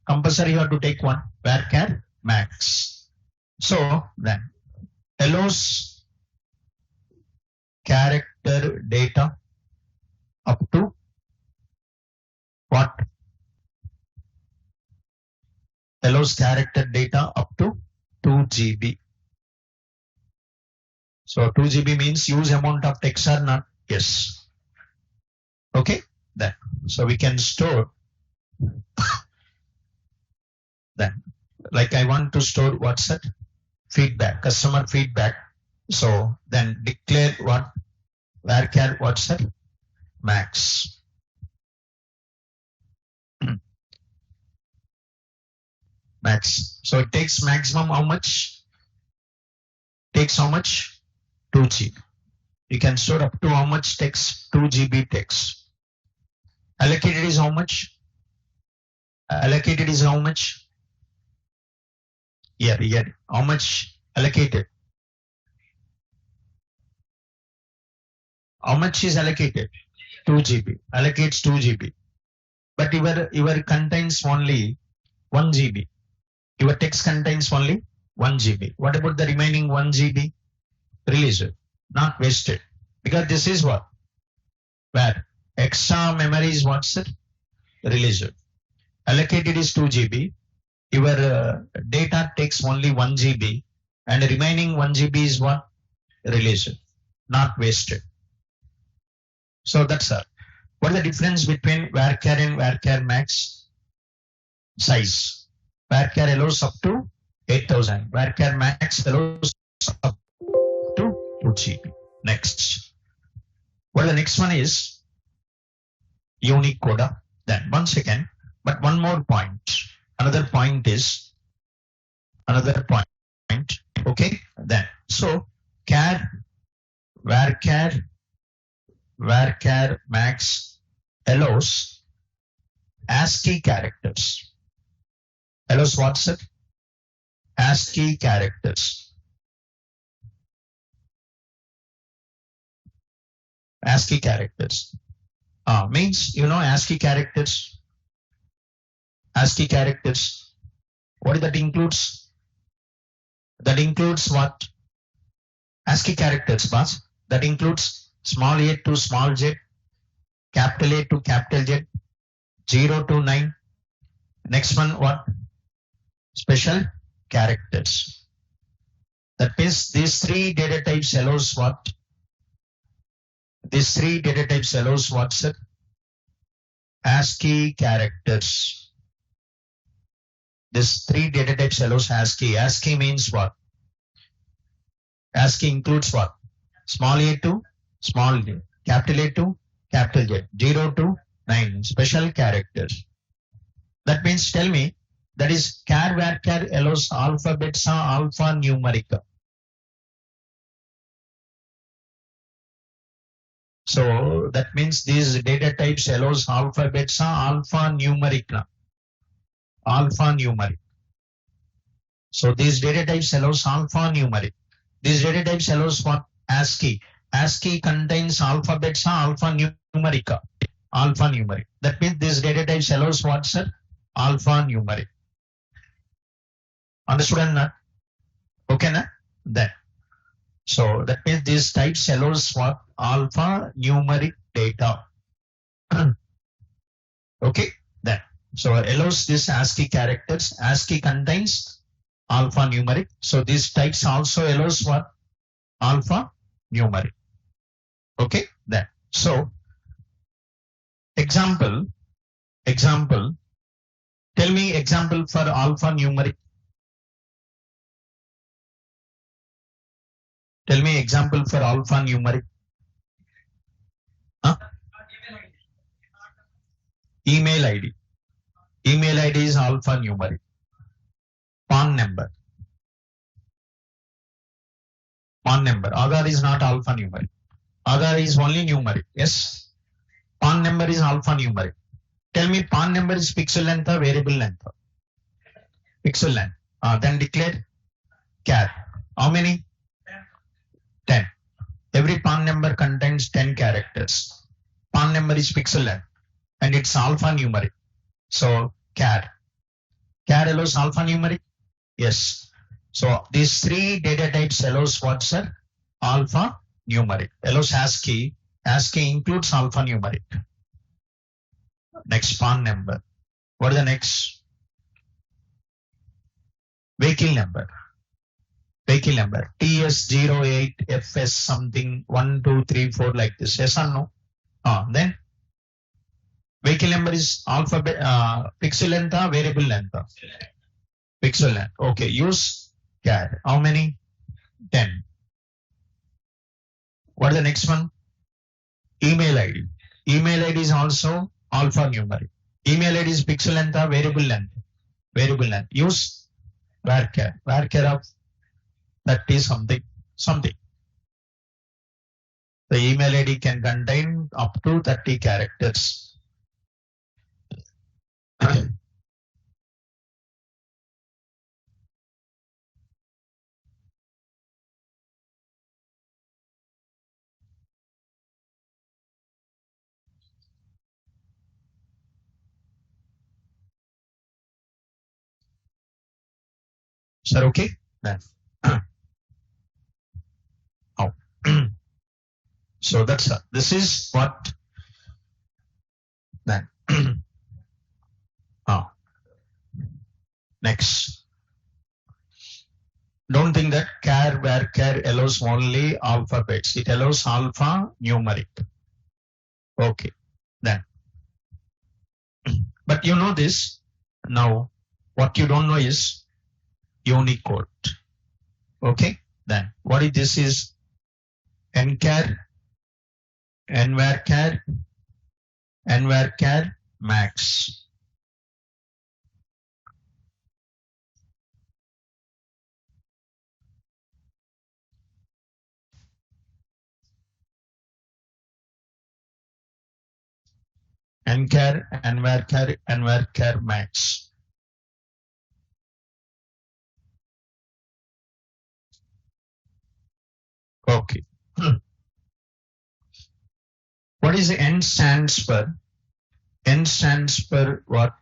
Compulsory you have to take one, varchar max. So then allows character data up to what? Allows character data up to 2 GB. So 2 GB means use amount of text or not? Yes. Okay, then. So we can store then. Like I want to store what's that? Feedback, customer feedback. So then declare what? Varchar what's that? Max. Max. So it takes maximum how much? Takes how much? 2 GB. You can store up to how much text? 2 GB text. Allocated is how much? Allocated is how much? Yeah. How much allocated? How much is allocated? 2 GB. Allocates 2 GB. But your contains only 1 GB. Your text contains only 1 GB. What about the remaining 1 GB? Release it, not wasted. Because this is what? Where extra memory is what's it? Release it. Allocated is 2 GB. Your data takes only 1 GB and the remaining 1 GB is what? Release it, not wasted. So that's all. What is the difference between varchar and varchar max? Size. Varchar allows up to 8,000. Varchar max allows up to 2 GB. Next. Well, the next one is Unicode. Then 1 second. But one more point. Another point. Okay. Then so char varchar max allows ASCII characters. Allows what's it? ASCII characters. ASCII characters. Means you know ASCII characters. ASCII characters. What that includes? That includes what? ASCII characters, boss. That includes small a to small z, capital A to capital Z, 0 to 9. Next one, what? Special characters. That means these three data types allows what? These three data types allows what, sir? ASCII characters. This three data types allows ASCII. ASCII means what? ASCII includes what? Small a to small j, capital A to capital J, 0 to 9, special characters. That means tell me, that is char varchar allows alphabets are alphanumeric. So that means these data types allows alphabets are alphanumeric. Alphanumeric. So these data types allows alphanumeric. These data types allows what? ASCII. ASCII contains alphabets are alphanumeric. Alphanumeric. That means this data types allows what, sir? Alphanumeric. Understood or not? Okay, na? Then. So that means these types allows what? Alphanumeric data. Okay, then. So allows this ASCII characters. ASCII contains alphanumeric. So these types also allows what? Alphanumeric. Okay, then. So example. Tell me example for alphanumeric. Tell me example for alphanumeric. Huh? Email ID. Email ID is alphanumeric. PAN number. PAN number. Aadhaar is not alphanumeric. Aadhaar is only numeric. Yes. PAN number is alphanumeric. Tell me PAN number is pixel length or variable length? Pixel length. Then declare char. How many? 10. Every PAN number contains 10 characters. PAN number is pixel length and it's alphanumeric. So char. Char allows alphanumeric? Yes. So these three data types allows what, sir? Alphanumeric. Allows ASCII. ASCII includes alphanumeric. Next, PAN number. What is the next? Vehicle number. Vehicle number. TS08FS something 1, 2, 3, 4 like this. Yes or no? Then vehicle number is alphabet pixel length or variable length? Pixel length. Okay. Use char. How many? 10. What is the next one? Email ID. Email ID is also alphanumeric. Email ID is pixel length or variable length? Variable length. Use varchar. Varchar of that is something. The email ID can contain up to 30 characters. Sir, okay? Then. Oh. So that's this is what then. Next. Don't think that char varchar allows only alphabets. It allows alphanumeric. Okay. Then. But you know this. Now, what you don't know is Unicode. Okay. Then what is this is nchar, nvarchar, nvarchar max. Nchar, nvarchar, nvarchar max. Okay. What is the N stands for? N stands for what?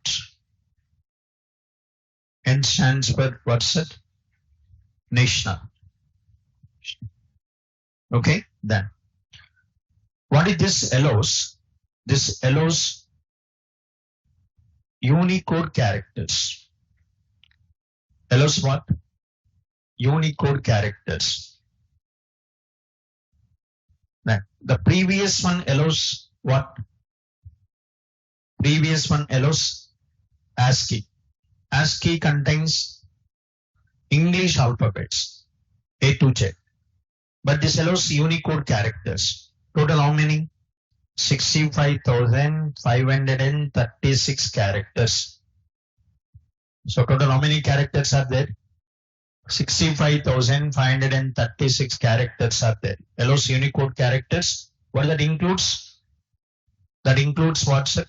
N stands for what's it? National. Okay, then. What is this allows? This allows Unicode characters. Allows what? Unicode characters. Now, the previous one allows what? Previous one allows ASCII. ASCII contains English alphabets, A to Z. But this allows Unicode characters. Total how many? 65,536 characters. So total how many characters are there? 65,536 characters are there. Allows Unicode characters. What that includes? That includes what, sir?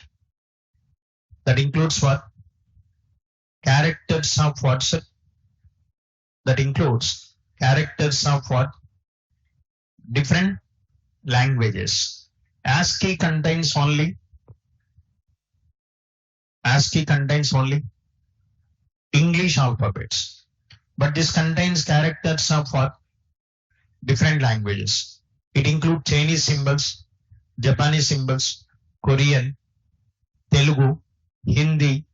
That includes what? Characters of what, sir? That includes characters of what? Different languages. ASCII contains only English alphabets. But this contains characters of what? Different languages. It includes Chinese symbols, Japanese symbols, Korean, Telugu, Hindi,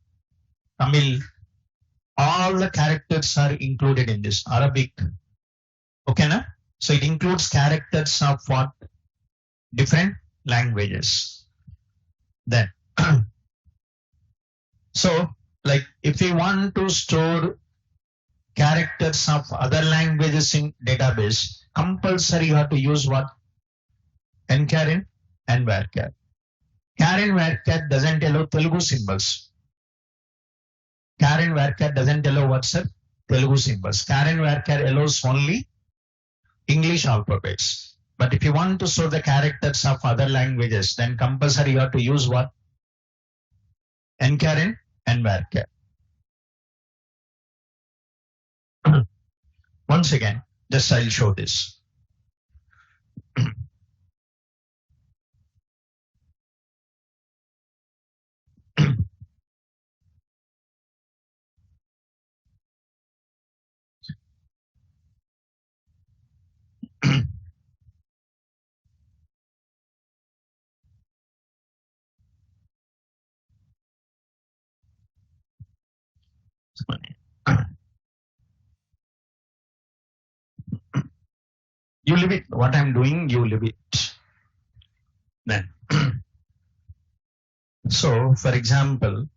Tamil. All the characters are included in this. Arabic. Okay, na? So it includes characters of what? Different languages. Then, so like if we want to store characters of other languages in database, compulsory you have to use what? Nchar and varchar. Char and varchar doesn't allow Telugu symbols. Char and varchar doesn't allow what, sir? Telugu symbols. Char and varchar allows only English alphabets. But if you want to store the characters of other languages, then compulsory you have to use what? Nchar and varchar. Once again, just I'll show this. You leave it. What I'm doing, you leave it. Then, so for example,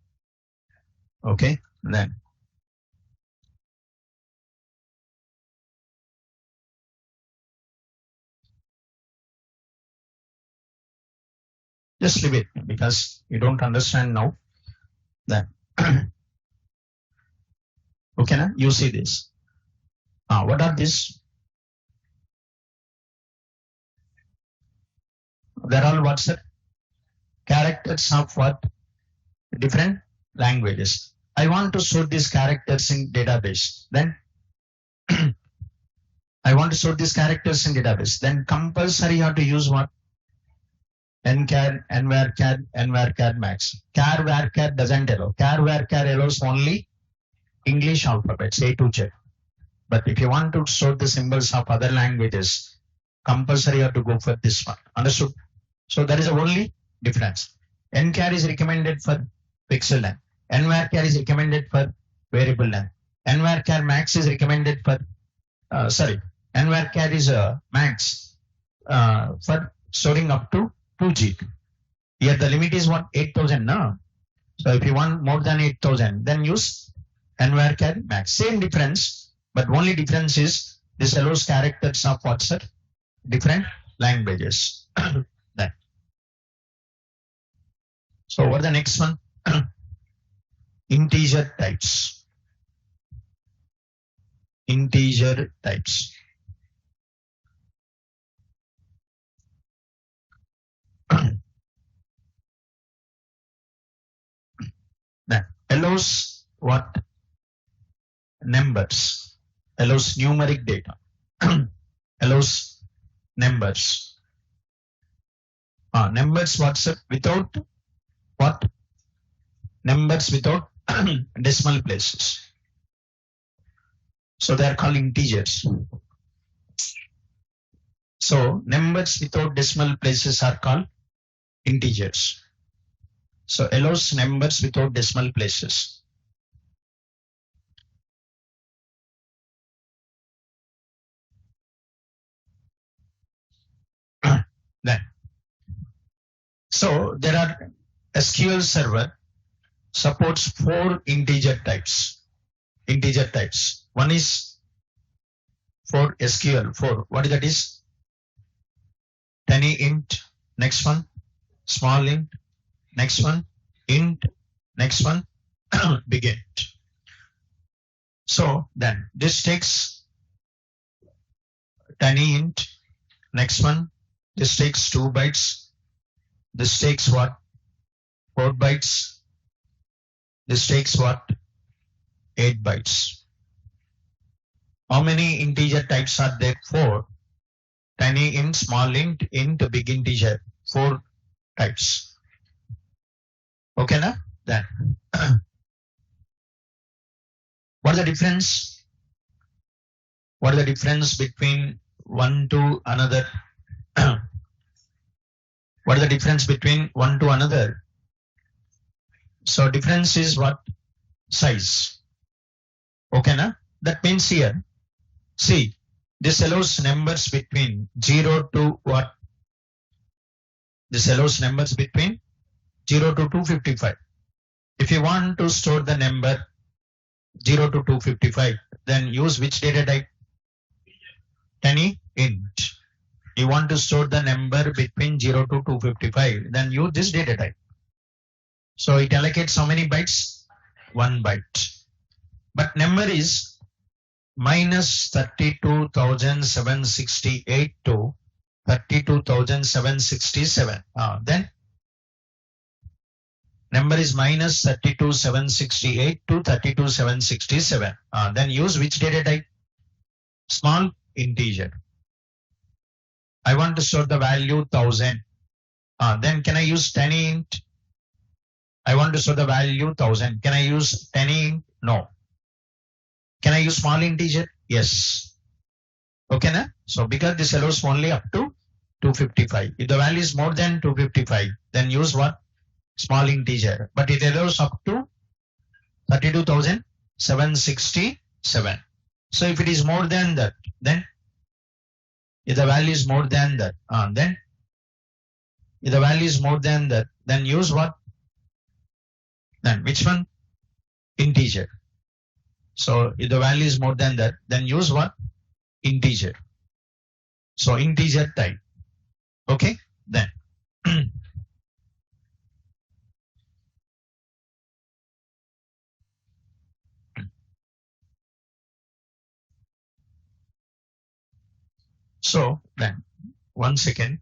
okay, then just leave it because you don't understand now. Then, okay, na? You see this. What are these? They're all what's it? Characters of what? Different languages. I want to store these characters in database. Then I want to store these characters in database. Then compulsory you have to use what? Nchar, nvarchar, nvarchar max. Char varchar doesn't allow. Char varchar allows only English alphabets, A to Z. But if you want to store the symbols of other languages, compulsory you have to go for this one. Understood? So there is a only difference. Nchar is recommended for pixel length. Nvarchar is recommended for variable length. Nvarchar max is recommended for, nvarchar is max for storing up to 2 GB. Here the limit is what? 8,000 now. So if you want more than 8,000, then use nvarchar max. Same difference, but only difference is this allows characters of what, sir? Different languages. Then. So what the next one? Integer types. Integer types. Then allows what? Numbers. Allows numeric data. Allows numbers. Numbers what's up without what? Numbers without decimal places. So they are called integers. So numbers without decimal places are called integers. So allows numbers without decimal places. Then, so there are SQL Server supports 4 integer types. Integer types. One is for SQL 4. What is that is? Tiny int. Next one, small int. Next one, int. Next one, big int. So then this takes tiny int. Next one, this takes 2 bytes. This takes what? 4 bytes. This takes what? 8 bytes. How many integer types are there? 4. Tiny int, small int, big integer. 4 types. Okay, na? Then what is the difference? What is the difference between one to another? What is the difference between one to another? So difference is what? Size. Okay, na? That means here, see, this allows numbers between 0 to what? This allows numbers between 0 to 255. If you want to store the number 0 to 255, then use which data type? Tiny int. You want to store the number between 0 to 255, then use this data type. So it allocates how many bytes? 1 byte. But number is minus 32,768 to 32,767. Then number is minus 32,768 to 32,767. Then use which data type? Small integer. I want to store the value 1000. Then can I use tiny int? I want to store the value 1000. Can I use tiny int? No. Can I use small integer? Yes. Okay, na? So because this allows only up to 255. If the value is more than 255, then use what? Small integer. But it allows up to 32,767. So if it is more than that, then if the value is more than that, then if the value is more than that, then use what? Then which one? Integer. So if the value is more than that, then use what? Integer. So integer type. Okay, then. So then, 1 second.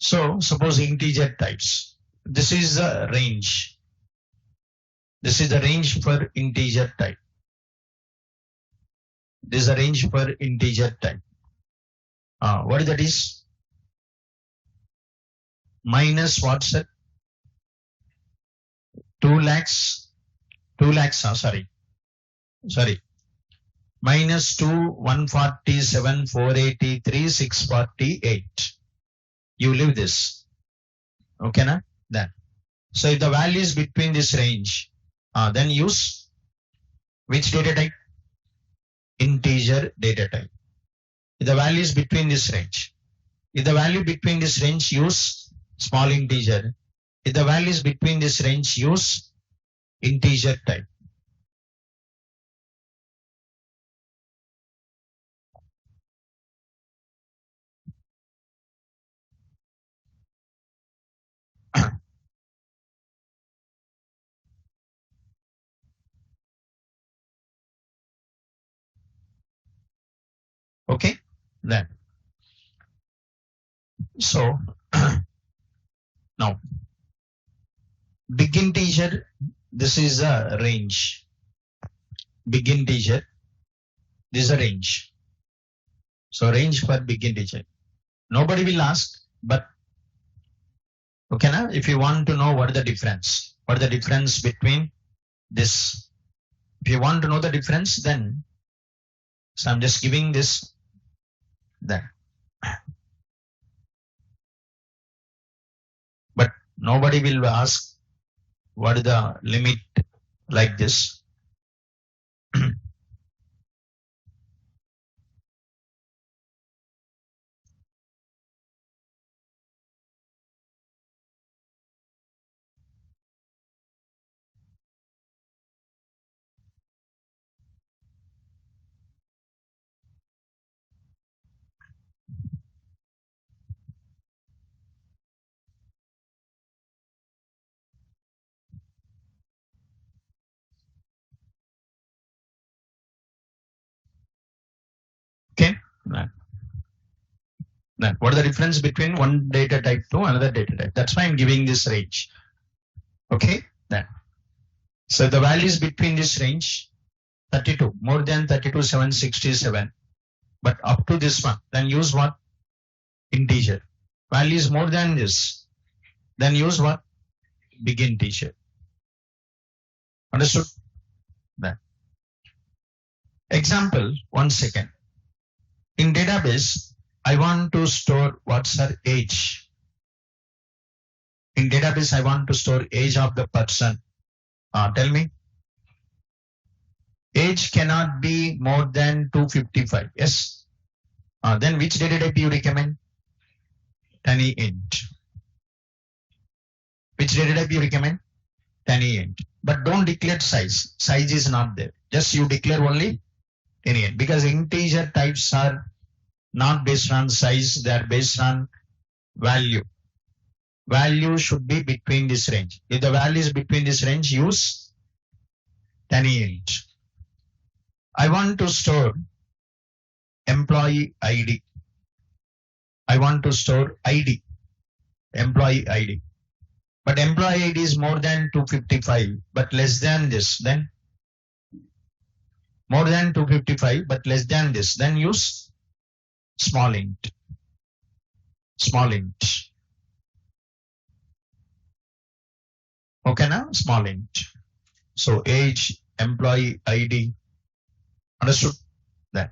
So suppose integer types. This is the range. This is the range for integer type. This is the range for integer type. What that is? Minus what's that? 2 lakhs, sorry. Minus 2, 147, 483, 648. You leave this. Okay, na? Then. So if the value is between this range, then use which data type? Integer data type. If the value is between this range. If the value between this range, use small integer. If the value is between this range, use integer type. Okay, then. So now big integer, this is a range. Big integer, this is a range. So range for big integer. Nobody will ask, but okay, now if you want to know what is the difference, between this, if you want to know the difference, then so I'm just giving this, then. But nobody will ask what is the limit like this. Okay. Now, what is the difference between one data type to another data type? That's why I'm giving this range. Okay. Then, so the values between this range 32, more than 32, 767, but up to this one, then use what? Integer. Values more than this, then use what? Big integer. Understood? Then. Example, 1 second. In database, I want to store what's her age. In database, I want to store age of the person. Tell me. Age cannot be more than 255. Yes. Then which data type you recommend? Tiny int. Which data type you recommend? Tiny int. But don't declare size. Size is not there. Just you declare only tiny int, because integer types are not based on size, they are based on value. Value should be between this range. If the value is between this range, use tiny int. I want to store employee ID. I want to store ID, employee ID. But employee ID is more than 255, but less than this. Then more than 255, but less than this. Then use small int. Small int. Okay, now small int. So age, employee ID. Understood that?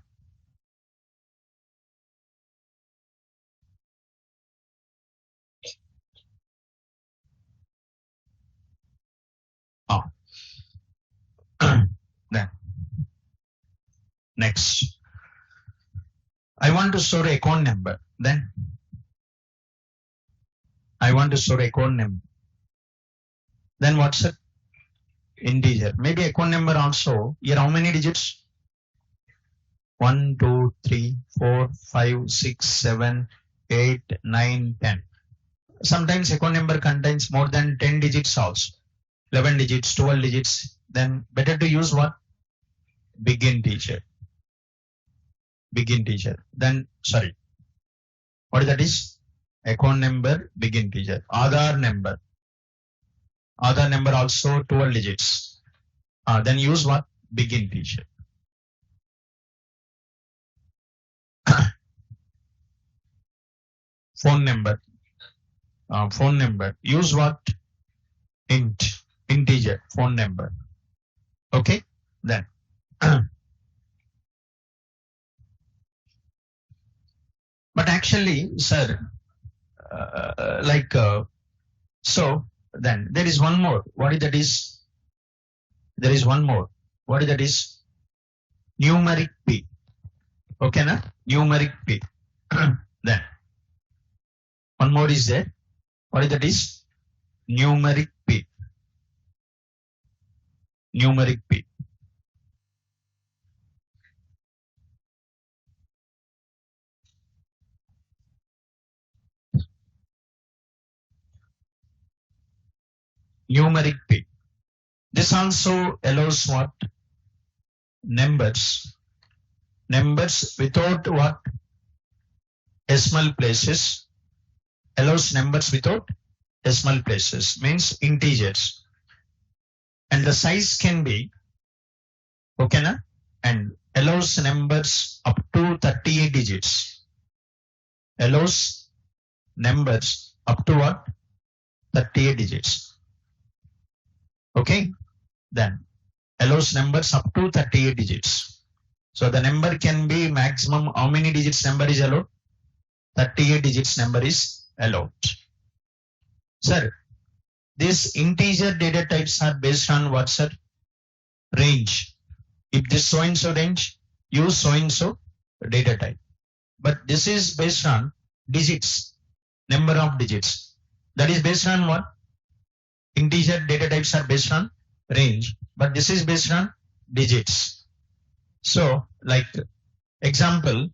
Then next, I want to store account number. Then I want to store account number. Then what's it? Integer. Maybe account number also. Here how many digits? 1, 2, 3, 4, 5, 6, 7, 8, 9, 10. Sometimes account number contains more than 10 digits also. 11 digits, 12 digits. Then better to use what? Big integer. Big integer. Then, sorry. What is that is? Account number, big integer. Aadhaar number. Aadhaar number also 12 digits. Then use what? Big integer. Phone number. Phone number. Use what? Int. Integer. Phone number. Okay. Then. But actually, sir, so then there is one more. What is that is? There is one more. What is that is? Numeric P. Okay, na? Numeric P. Then one more is there. What is that is? Numeric P. Numeric P. Numeric P. This also allows what? Numbers. Numbers without what? Decimal places. Allows numbers without decimal places. Means integers. And the size can be, okay, na? And allows numbers up to 38 digits. Allows numbers up to what? 38 digits. Okay, then allows numbers up to 38 digits. So the number can be maximum. How many digits number is allowed? 38 digits number is allowed. Sir, these integer data types are based on what, sir? range. If this so and so range, use so and so data type. But this is based on digits, number of digits. That is based on what? Integer data types are based on range, but this is based on digits. So like example,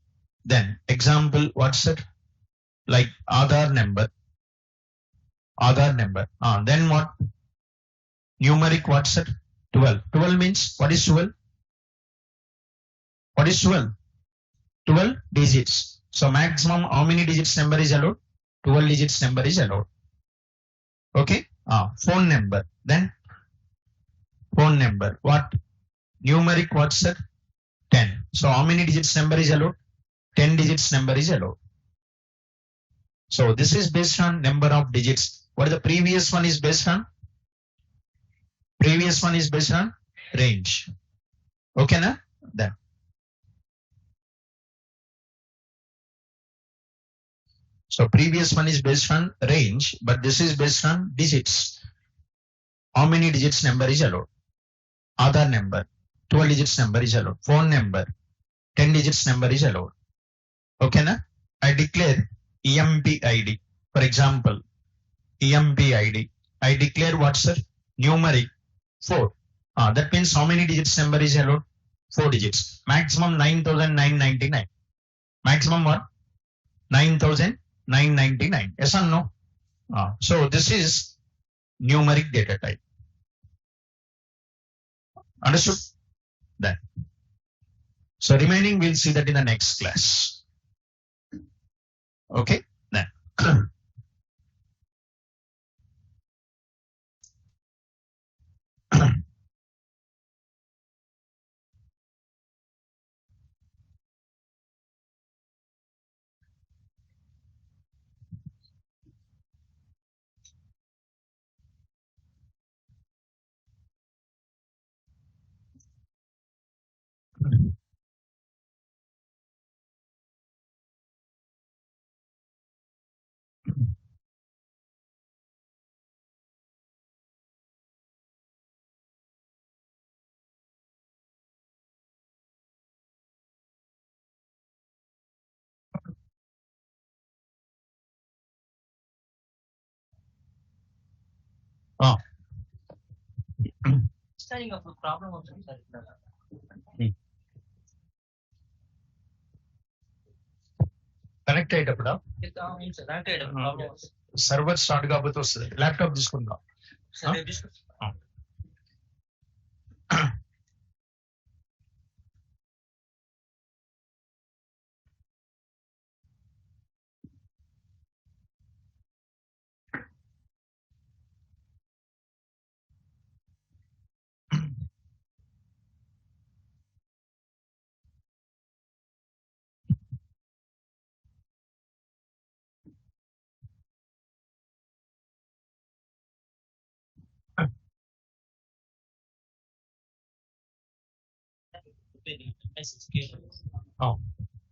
what's it? Like Aadhaar number. Then what? Numeric, what's it? 12. 12 means, what is 12? What is 12? 12 digits. So maximum how many digits number is allowed? 12 digits number is allowed. Okay. Phone number. Then phone number. What? Numeric, what's it? 10. So how many digits number is allowed? 10 digits number is allowed. So this is based on number of digits. What the previous one is based on? Previous one is based on range. Okay, na? Then. So previous one is based on range, but this is based on digits. How many digits number is allowed? Aadhaar number, 12 digits number is allowed. Phone number, 10 digits number is allowed. Okay, na? I declare EMP ID. For example, EMP ID. I declare what's the numeric 4. That means how many digits number is allowed? 4 digits. Maximum 9,999. Maximum what? 9,999. Yes or no? So this is numeric data type. Understood? That. So remaining we'll see that in the next class. Okay? Then. Starting off with problem of connect అయ్యేటప్పుడు server start కాకపోతే వస్తుంది. Laptop తీసుకుందాం.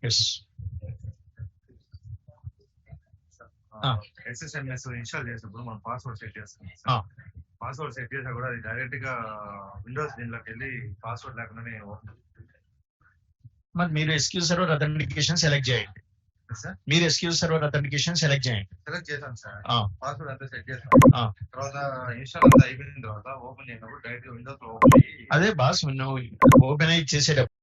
Yes SSMS install చేసినప్పుడు మనం password set చేస్తాం. Password set చేసినా కూడా అది డైరెక్ట్ గా విండోస్ దీనిలోకి వెళ్ళి పాస్వర్డ్ లేకుండానే మరి మీరు SQL సర్వర్ అథెంటికేషన్ సెలెక్ట్ చేయండి. మీరు SQL సర్వర్ అథెంటికేషన్ సెలెక్ట్ చేయండి. సెలెక్ట్ చేశాం సార్. పాస్వర్డ్ అంతా సెట్ చేస్తాం. తర్వాత ఇన్స్టాల్ అంతా అయిపోయిన తర్వాత ఓపెన్ చేసినప్పుడు డైరెక్ట్ విండోస్ ఓపెన్ అయ్యి అదే బాస్ ఓపెన్ అయ్యి చేసేటప్పుడు